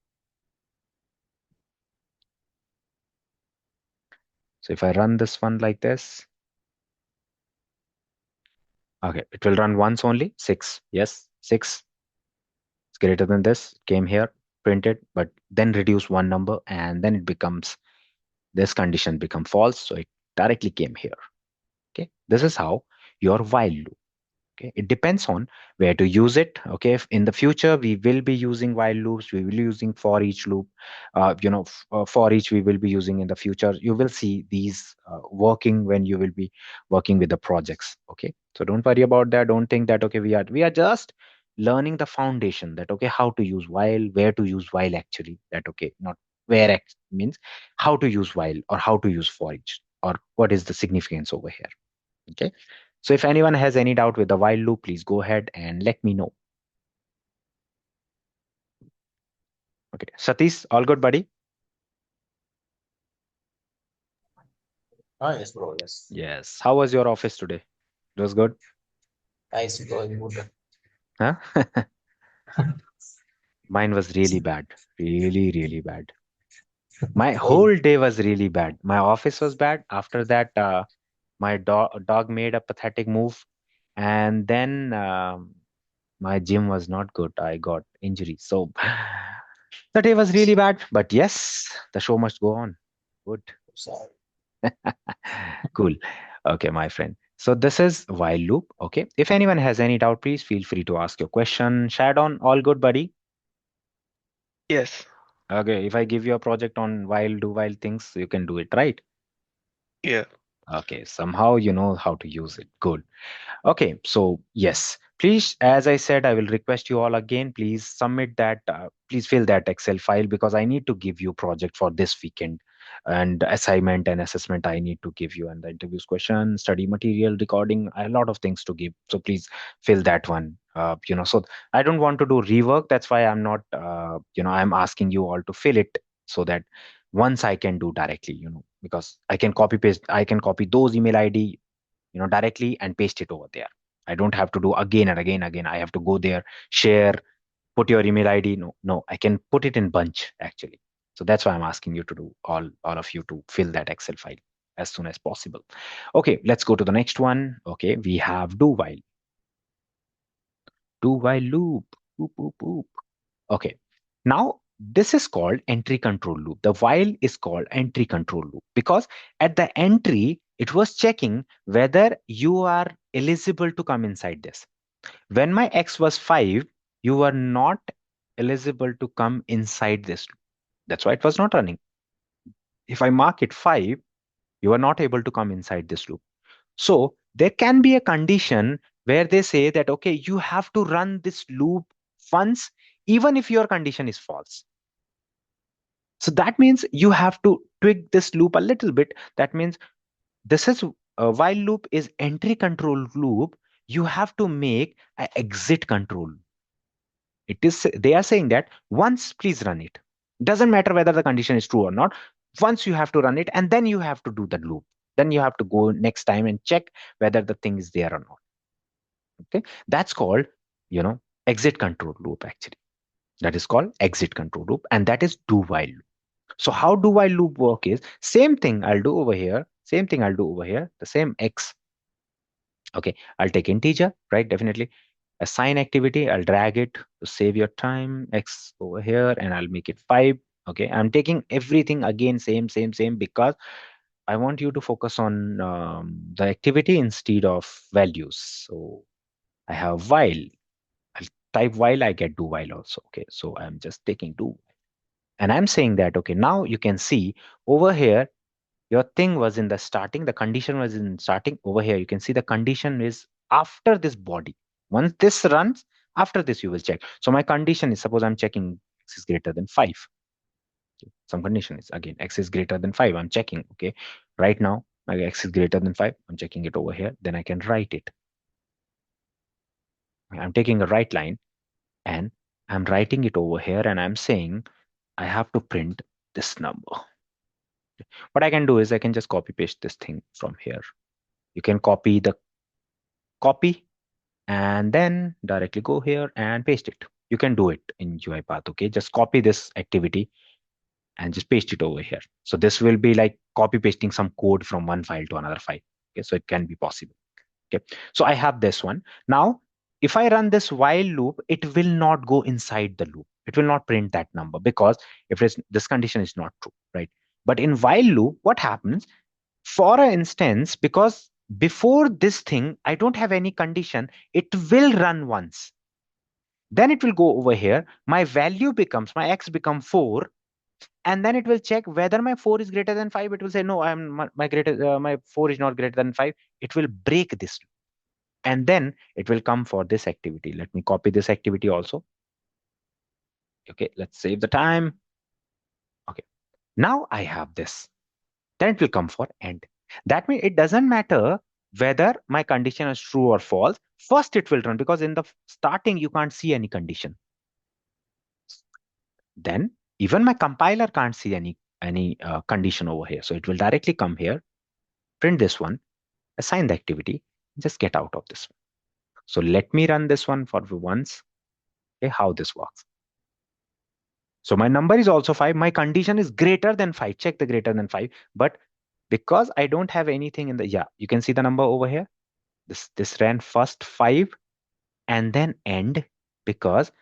So if I run this one like this, okay, it will run once only. 6, yes, 6 is greater than this. It came here, printed, but then reduce one number, and then it becomes, this condition become false. So it directly came here. Okay, this is how your while loop. Okay, it depends on where to use it. Okay, if in the future we will be using while loops, we will be using for each loop. For each we will be using in the future. You will see these working when you will be working with the projects. Okay, so don't worry about that. Don't think that okay, we are just learning the foundation, that okay, how to use while, where to use while, actually, that okay, not where x means, how to use while or how to use for each, or what is the significance over here. Okay, so if anyone has any doubt with the while loop, please go ahead and let me know. Okay, Satish, all good, buddy? Yes, bro. Yes. Yes. How was your office today? It was good? Nice, bro. Good. Huh? Mine was really bad. Really, really bad. My whole day was really bad. My office was bad. After that, my dog made a pathetic move. And then my gym was not good. I got injury. So the day was really bad. But yes, the show must go on. Good. Sorry. Cool. Okay, my friend. So this is while loop. Okay. If anyone has any doubt, please feel free to ask your question. Shadon, all good, buddy? Yes. Okay. If I give you a project on while, do while things, you can do it, right? Yeah. Okay. Somehow you know how to use it. Good. Okay, so yes, please, as I said, I will request you all again, please submit that, please fill that Excel file because I need to give you project for this weekend and assignment and assessment I need to give you and the interviews question, study material, recording, a lot of things to give. So please fill that one. So I don't want to do rework. That's why I'm not, I'm asking you all to fill it so that once I can do directly, because I can copy paste, I can copy those email ID directly and paste it over there. I don't have to do again and again. I have to go there, share, put your email ID. No, I can put it in bunch actually. So that's why I'm asking you to do all of you to fill that Excel file as soon as possible. Okay, let's go to the next one. Okay, we have do while loop. Boop, boop, boop. Okay. Now, this is called entry control loop. The while is called entry control loop because at the entry, it was checking whether you are eligible to come inside this. When my x was 5, you were not eligible to come inside this loop. That's why it was not running. If I mark it 5, you are not able to come inside this loop. So there can be a condition where they say that, okay, you have to run this loop once, even if your condition is false. So that means you have to tweak this loop a little bit. That means this is while loop is entry control loop. You have to make an exit control. It is they are saying that once please run it. Doesn't matter whether the condition is true or not. Once you have to run it, and then you have to do the loop. Then you have to go next time and check whether the thing is there or not. Okay, that's called exit control loop actually. That is called exit control loop, and that is do while loop. So how do while loop work is same thing I'll do over here, same thing I'll do over here, the same x. Okay, I'll take integer, right? Definitely. Assign activity, I'll drag it to save your time, x over here, and I'll make it 5. Okay, I'm taking everything again, same, because I want you to focus on the activity instead of values. So I have while, I'll type while, I get do while also. Okay, so I'm just taking do. And I'm saying that, okay, now you can see over here, your thing was in the starting, the condition was in starting. Over here, you can see the condition is after this body. Once this runs, after this, you will check. So my condition is, suppose I'm checking x is greater than 5. Some condition is, again, x is greater than 5. I'm checking, okay. Right now, my x is greater than 5. I'm checking it over here. Then I can write it. I'm taking a right line and I'm writing it over here and I'm saying I have to print this number. What I can do is I can just copy paste this thing from here. You can copy the copy and then directly go here and paste it. You can do it in UiPath. Okay, just copy this activity and just paste it over here. So this will be like copy pasting some code from one file to another file. Okay, so it can be possible. Okay, so I have this one. Now, if I run this while loop, it will not go inside the loop. It will not print that number because if this condition is not true, right? But in while loop, what happens? For an instance, because before this thing, I don't have any condition, it will run once. Then it will go over here. My value becomes, my x become 4. And then it will check whether my 4 is greater than 5. It will say, no, my 4 is not greater than 5. It will break this. And then it will come for this activity. Let me copy this activity also. Okay, let's save the time. Okay, now I have this. Then it will come for end. That means it doesn't matter whether my condition is true or false. First, it will run because in the starting, you can't see any condition. Then even my compiler can't see any condition over here. So it will directly come here, print this one, assign the activity, just get out of this one. So let me run this one for once. Okay, how this works. So my number is also 5. My condition is greater than 5. Check the greater than 5. But because I don't have anything in the, yeah, you can see the number over here. This ran first 5 and then end because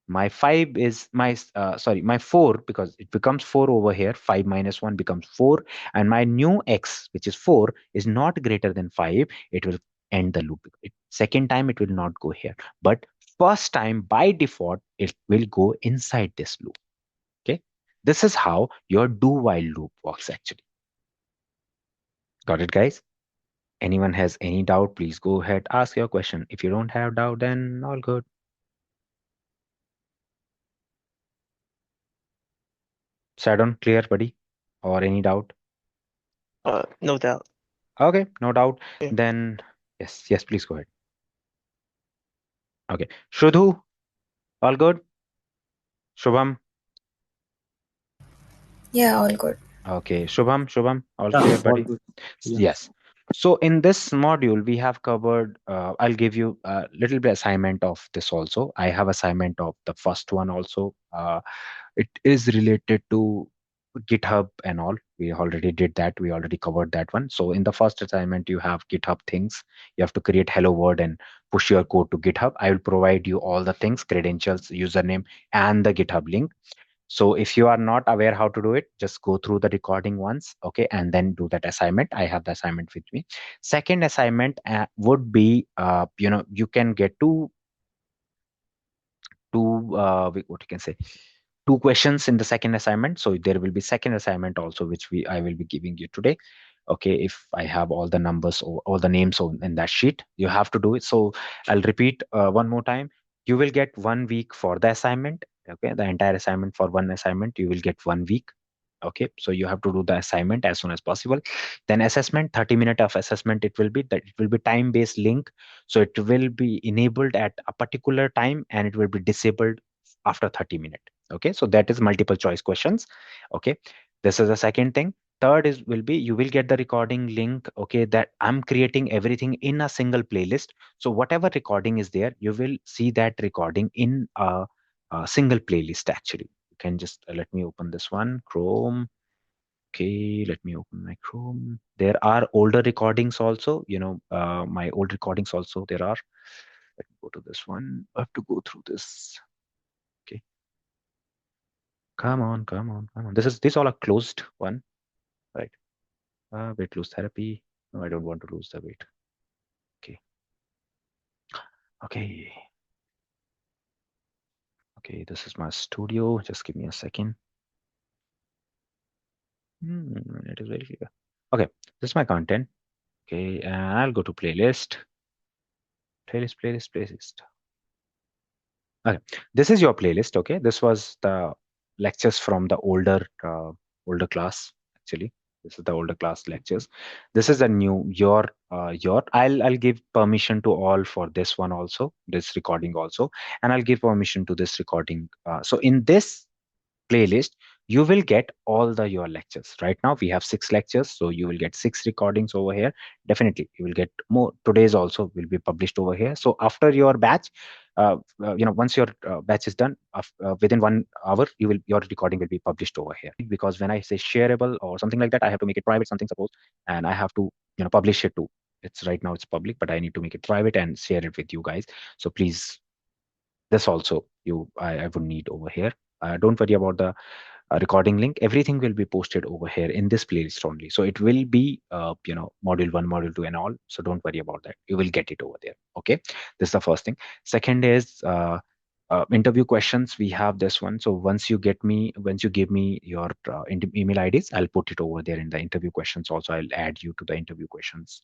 My 5 is my sorry, my 4, because it becomes 4 over here. 5 minus 1 becomes 4, and my new x, which is 4, is not greater than 5. It will end the loop. Second time it will not go here, but first time by default it will go inside this loop. Okay, this is how your do while loop works actually. Got it, guys? Anyone has any doubt, please go ahead, ask your question. If you don't have doubt, then all good. Sadon, clear, buddy? Or any doubt? No doubt. Okay, no doubt. Yeah. Then yes, please go ahead. Okay, Shudhu, all good? Shubham? Yeah, all good. Okay, Shubham, all Yeah, clear, all buddy? good. Yeah. Yes. So in this module, we have covered, I'll give you a little bit assignment of this also. I have assignment of the first one also. It is related to GitHub and all. We already did that. We already covered that one. So in the first assignment, you have GitHub things. You have to create hello world and push your code to GitHub. I will provide you all the things, credentials, username, and the GitHub link. So if you are not aware how to do it, just go through the recording once, okay, and then do that assignment. I have the assignment with me. Second assignment would be, you can get what you can say, two questions in the second assignment. So there will be second assignment also, which I will be giving you today. Okay, if I have all the numbers or all the names in that sheet, you have to do it. So I'll repeat one more time. You will get 1 week for the assignment. Okay, the entire assignment, for one assignment you will get 1 week. Okay, so you have to do the assignment as soon as possible. Then assessment, 30 minutes of assessment. It will be that, it will be time based link, so it will be enabled at a particular time and it will be disabled after 30 minutes. Okay, so that is multiple choice questions. Okay, this is the second thing. Third is will be, you will get the recording link. Okay, that I'm creating everything in a single playlist. So whatever recording is there, you will see that recording in a single playlist actually. You can just let me open this one, Chrome. Okay, let me open my Chrome. There are older recordings also, my old recordings also there are. Let me go to this one. I have to go through this. Okay. Come on, come on, come on. This all a closed one, right? Weight loss therapy. No, I don't want to lose the weight. Okay. Okay. Okay, this is my studio. Just give me a second. It is very clear. Okay, this is my content. Okay, and I'll go to playlist. Playlist. Okay, this is your playlist. Okay, this was the lectures from the older class. Actually, this is the older class lectures. This is the new your. I'll give permission to all for this one also, this recording also, and I'll give permission to this recording. So in this playlist, you will get all the your lectures. Right now we have 6 lectures, so you will get 6 recordings over here. Definitely you will get more. Today's also will be published over here. So after your batch, once your batch is done, within 1 hour your recording will be published over here. Because when I say shareable or something like that, I have to make it private, something suppose, and I have to publish it too. It's right now it's public, but I need to make it private and share it with you guys. So please, this also I would need over here. Don't worry about the recording link. Everything will be posted over here in this playlist only. So it will be module 1, module 2 and all. So don't worry about that. You will get it over there. Okay, this is the first thing. Second is interview questions. We have this one. So once you give me your email IDs, I'll put it over there in the interview questions. Also, I'll add you to the interview questions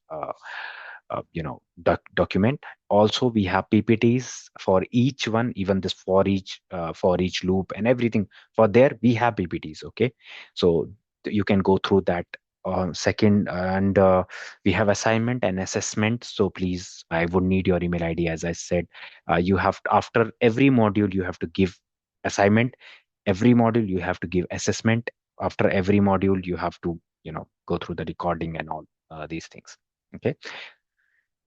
document. Also, we have PPTs for each one, even this for each loop and everything. For there, we have PPTs. Okay, so you can go through that. Second, and we have assignment and assessment. So please, I would need your email ID. As I said, you have after every module you have to give assignment. Every module you have to give assessment. After every module you have to go through the recording and all these things. Okay,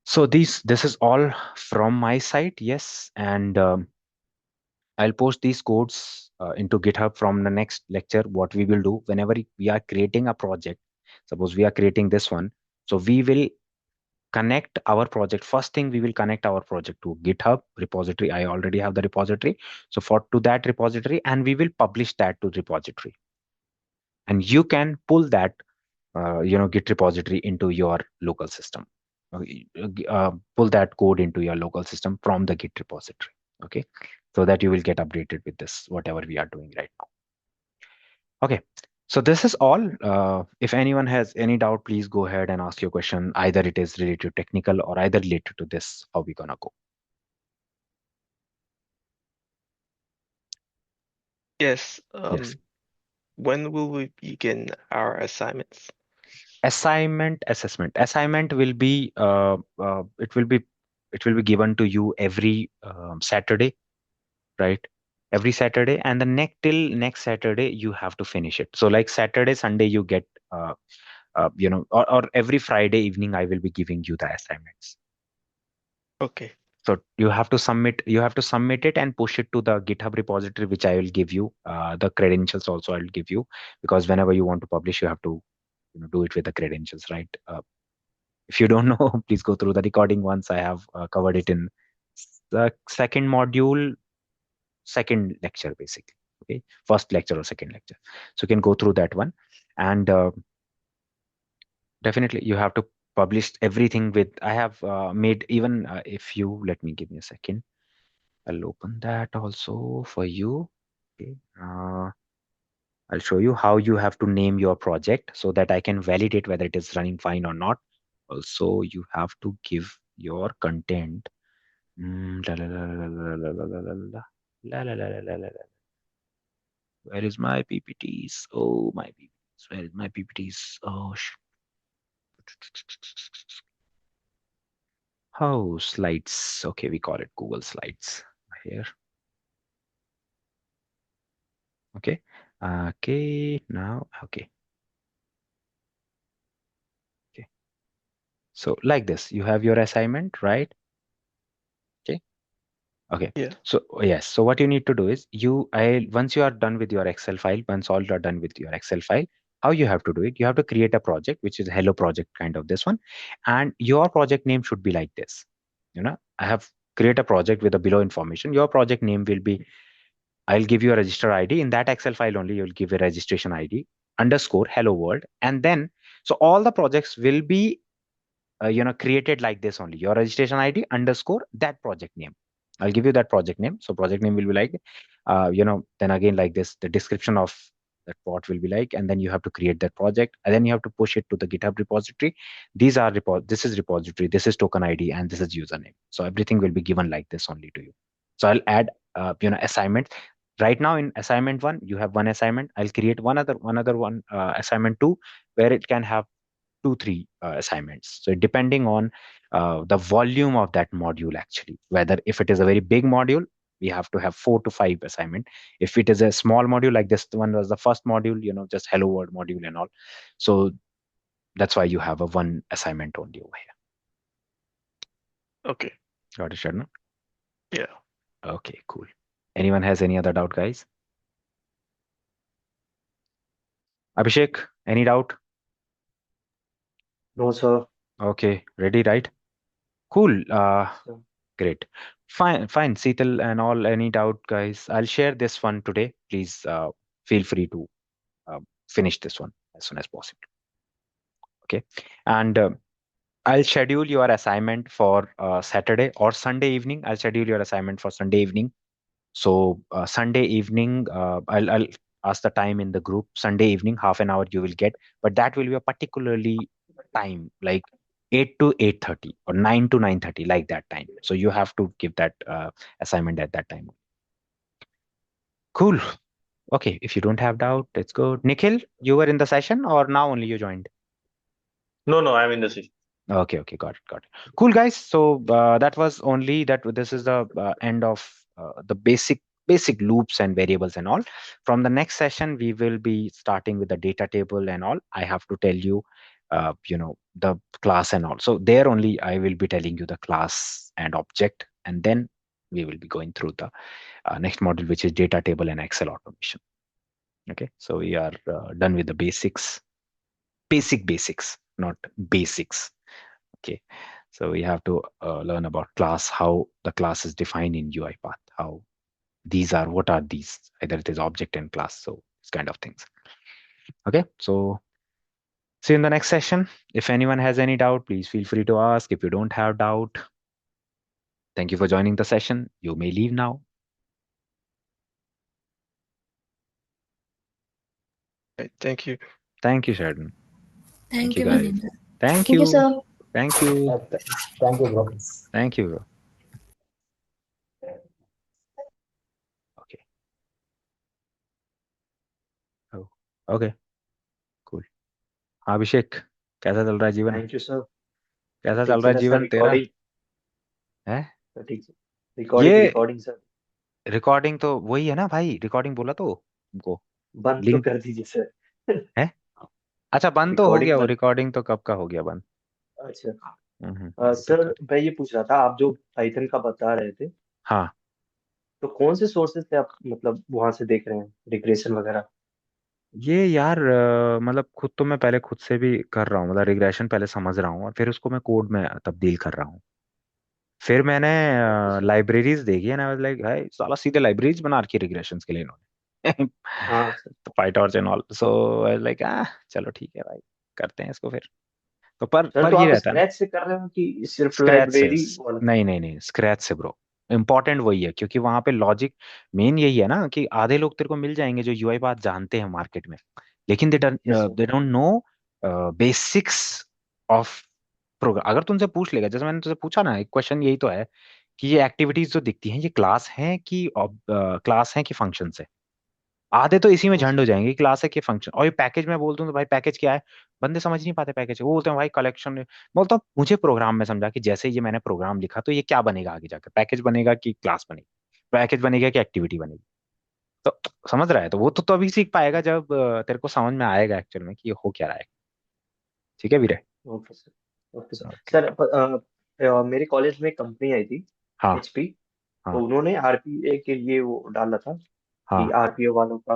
so this is all from my side. Yes, and I'll post these codes into GitHub from the next lecture. What we will do whenever we are creating a project, suppose we are creating this one, so we will connect our project. First thing, we will connect our project to GitHub repository. I already have the repository. So for to that repository, and we will publish that to repository. And you can pull that Git repository into your local system. Pull that code into your local system from the Git repository. Okay, so that you will get updated with this, whatever we are doing right now. Okay, so this is all. If anyone has any doubt, please go ahead and ask your question. Either it is related to technical or either related to this, how we gonna go. Yes. Yes. When will we begin our assignments? Assignment will be it will be given to you every Saturday, right? Every Saturday, and the next Saturday you have to finish it. So like Saturday, Sunday you get or every Friday evening I will be giving you the assignments. Okay. So you have to submit it and push it to the GitHub repository, which I will give you. The credentials also I will give you, because whenever you want to publish, you have to do it with the credentials, right? If you don't know, please go through the recording once. I have covered it in the second module, second lecture, basically. Okay, first lecture or second lecture. So you can go through that one, and definitely you have to publish everything with. I have made even if you let me give me a second. I'll open that also for you. Okay. I'll show you how you have to name your project so that I can validate whether it is running fine or not. Also, you have to give your content. La, la, la, la, la, la, la, la, la, la. La, la, la, la, la, la, la. Where is my PPTs? Oh, my PPTs. Where is my PPTs? Oh, oh, slides. Okay, we call it Google Slides here. Okay. Okay. Now, okay. Okay. So like this, you have your assignment, right? Okay. Okay. Yeah. So yes. So what you need to do is once you are done with your Excel file, once all are done with your Excel file, how you have to do it? You have to create a project, which is a hello project kind of this one, and your project name should be like this. I have create a project with the below information. Your project name will be. I'll give you a register ID in that Excel file only. You'll give a registration ID underscore hello world, and then so all the projects will be created like this only. Your registration ID underscore that project name. I'll give you that project name. So project name will be like, then again like this, the description of that what will be like, and then you have to create that project, and then you have to push it to the GitHub repository. This is repository, this is token ID, and this is username. So everything will be given like this only to you. So I'll add, assignment. Right now in assignment one, you have one assignment. I'll create another one, assignment two, where it can have 2 3 assignments. So depending on the volume of that module, actually, whether if it is a very big module, we have to have 4 to 5 assignment. If it is a small module, like this one was the first module, just hello world module and all. So that's why you have a one assignment only over here. Okay. Got it, Sharna? Yeah. Okay, cool. Anyone has any other doubt, guys? Abhishek, any doubt? No, sir. Okay, ready, right? Cool. Sir. Great. Fine. Seetal and all, any doubt, guys? I'll share this one today. Please feel free to uh, finish this one as soon as possible. Okay. And I'll schedule your assignment for Saturday or Sunday evening. I'll schedule your assignment for Sunday evening. So Sunday evening, I'll ask the time in the group. Sunday evening, half an hour you will get, but that will be a particularly time, like 8 to 8:30 or 9 to 9:30, like that time. So you have to give that assignment at that time. Cool. Okay, if you don't have doubt, let's go. Nikhil, you were in the session or now only you joined? No, I'm in the session. Okay, got it. Cool, guys. So that was only that. This is the end of the basic loops and variables and all. From the next session, we will be starting with the data table and all. I have to tell you, the class and all. So there only I will be telling you the class and object, and then we will be going through the next module, which is data table and Excel automation. Okay, so we are done with the basics, not basics. Okay, So we have to learn about class, how the class is defined in UiPath, how these are, what are these, either it is object and class. So it's kind of things. Okay, so see you in the next session. If anyone has any doubt, please feel free to ask. If you don't have doubt, thank you for joining the session. You may leave now. Right, thank you. Thank you, Sheridan. Thank Thank you, you, guys. Maninder. Thank Thank you, you. sir. Thank you. Thank you, bro. Thank you, bro. Okay. Oh, okay. Cool. हाँ अभिषेक, कैसा चल रहा है जीवन? Thank you sir. कैसा ठीक चल रहा चल है रहा है सर, जीवन तेरा? रिकॉर्डिंग है ठीक से, ये रिकॉर्डिंग सर। रिकॉर्डिंग तो वही है ना भाई, रिकॉर्डिंग बोला तो तुमको बंद तो लिंक कर दीजिए सर। है। अच्छा बंद तो हो रिकॉर्डिंग गया, वो बंद। रिकॉर्डिंग तो कब का हो गया बंद। अच्छा वो तो सर, चल। मैं ये पूछ रहा था, आप जो पाइथन का बता रहे थे, हाँ तो कौन से सोर्सेज से आप मतलब वहां से देख रहे हैं रिग्रेशन वगैरह? ये यार मतलब खुद तो मैं पहले खुद से भी कर रहा हूँ, मतलब रिग्रेशन पहले समझ रहा हूँ और फिर उसको मैं कोड में तब्दील कर रहा हूँ। फिर मैंने ओके सर। लाइब्रेरीज देखी है ना, लाइक भाई साला सीधे लाइब्रेरीज बना रखी रिग्रेशंस के लिए इन्होंने। हाँ सर। तो PyTorch and all, so like चलो ठीक है भाई, करते हैं इसको फिर। तो सर पर तो ये आप रहता है ना, स्क्रैच से कर रहे हो कि सिर्फ स्क्रैच से। लाइब्रेरी वाला? नहीं नहीं नहीं, स्क्रैच से ब्रो। इम्पोर्टेंट वही है, क्योंकि वहां पे लॉजिक मेन यही है ना कि आधे लोग तेरे को मिल जाएंगे जो यूआई बात जानते हैं मार्केट में, लेकिन yes sir. They don't know basics of program. अगर तुमसे पूछ लेगा, जैसे मैंने तुझसे पूछा ना, एक क्वेश्चन यही तो है कि ये एक्टिविटीज जो दिखती हैं ये क्लास हैं कि फंक्शन है। आधे तो इसी में झंड हो जाएंगे, क्लास है कि फंक्शन। और ये पैकेज में बोल दूं तो भाई पैकेज क्या है, बंदे समझ नहीं पाते पैकेज। वो बोलते हैं भाई कलेक्शन। बोलता हूँ मुझे प्रोग्राम में समझा कि जैसे ये मैंने प्रोग्राम लिखा तो ये क्या बनेगा आगे जाकर, पैकेज बनेगा कि क्लास बनेगी, पैकेज बनेगा कि एक्टिविटी बनेगी। तो समझ रहा है, तो वो तो अभी सीख पाएगा जब तेरे को समझ में आएगा एक्चुअल में कि ये हो क्या रहा है। ठीक है वीरे। Okay sir. Okay sir. Okay. Sir मेरे कॉलेज में कंपनी आई थी, हाँ एचपी। तो हाँ उन्होंने आरपीए के लिए वो डाला था कि हाँ आरपीए वालों का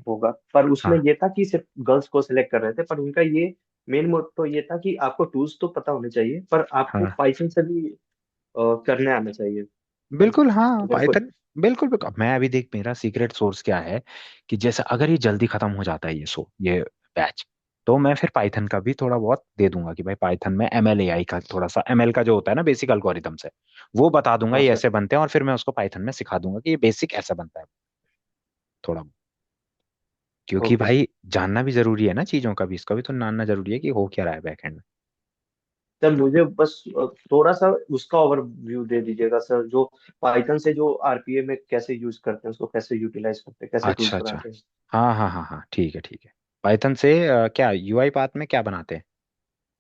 होगा, पर उसमें हाँ ये था कि सिर्फ गर्ल्स को सिलेक्ट कर रहे थे। पर उनका ये मेन मोटो ये था कि आपको टूल्स तो पता होने चाहिए, पर आपको हाँ पाइथन से भी करने आना चाहिए, राइट? बिल्कुल हाँ तो मेरे को। पाइथन। बिल्कुल बिल्कुल। मैं अभी देख, मेरा सीक्रेट सोर्स क्या है कि जैसे अगर ये जल्दी खत्म हो जाता है ये बैच, तो मैं फिर पाइथन का भी थोड़ा बहुत दे दूंगा कि भाई पाइथन में एमएल एआई का थोड़ा सा, एमएल का जो होता है ना बेसिक अल्गोरिथम्स है, वो बता दूंगा हाँ ये सर। ऐसे बनते हैं, और फिर मैं उसको पाइथन में सिखा दूंगा कि ये बेसिक ऐसा बनता है थोड़ा। क्योंकि ओके सर। भाई जानना भी जरूरी है ना चीजों का भी, इसका भी तो जानना जरूरी है कि हो क्या रहा है बैकएंड में। सर मुझे बस थोड़ा सा उसका ओवरव्यू दे दीजिएगा सर, जो पाइथन से जो आरपीए में कैसे यूज करते हैं, उसको कैसे यूटिलाइज करते हैं, कैसे टूल्स अच्छा अच्छा। बनाते हैं। हाँ हाँ हाँ हाँ ठीक है ठीक है। पाइथन से क्या यूआई पाथ में क्या बनाते हैं?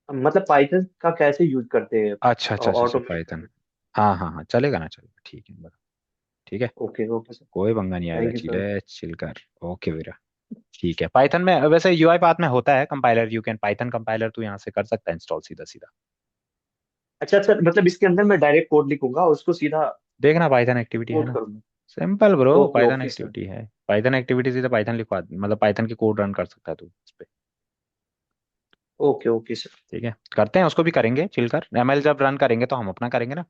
मतलब पाइथन का कैसे यूज करते हैं अच्छा अच्छा अच्छा अच्छा ऑटोमेट पाइथन। करने। हाँ हाँ हाँ चलेगा ना, चलेगा ठीक है बता। ठीक है, ओके ओके सर। कोई पंगा नहीं आएगा, thank you sir. Chile chill कर। ओके वीरा। ठीक है, पाइथन में वैसे यूआई पाथ में होता है compiler, you can Python compiler तू यहाँ से कर सकता है इंस्टॉल सीधा सीधा। अच्छा सर, मतलब इसके अंदर मैं डायरेक्ट कोड लिखूंगा और उसको सीधा देखना पाइथन एक्टिविटी है इंपोर्ट ना, करूंगा? Simple bro, okay Python okay sir. Activity है। पाइथन एक्टिविटी सीधा पाइथन लिखवा, मतलब पाइथन की कोड रन कर सकता है तू इस पे। Okay okay sir. ठीक है, करते हैं उसको भी करेंगे, चिल कर। एमएल जब रन करेंगे तो हम अपना करेंगे ना।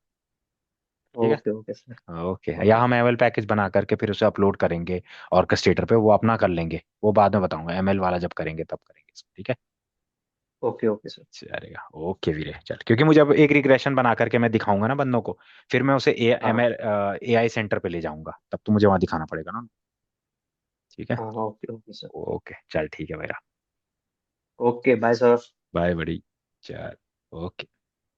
ठीक है। Okay okay sir. ओके, या ओके हम एमएल पैकेज बना करके फिर उसे अपलोड करेंगे ऑर्केस्ट्रेटर पे, वो अपना कर लेंगे, वो बाद में बताऊंगा, एमएल वाला जब करेंगे तब करेंगे इसको, ठीक है। Okay okay sir. चलेगा, ओके वीरे चल, क्योंकि मुझे अब एक रिग्रेशन बना करके मैं दिखाऊंगा ना बंदों को, फिर मैं उसे ए एम हाँ एल एआई सेंटर पे ले जाऊंगा, तब तो मुझे वहां दिखाना पड़ेगा ना। ठीक है। हाँ। Okay okay sir. ओके चल ठीक है मेरा। Okay bye sir. बाय बड़ी। चल। ओके।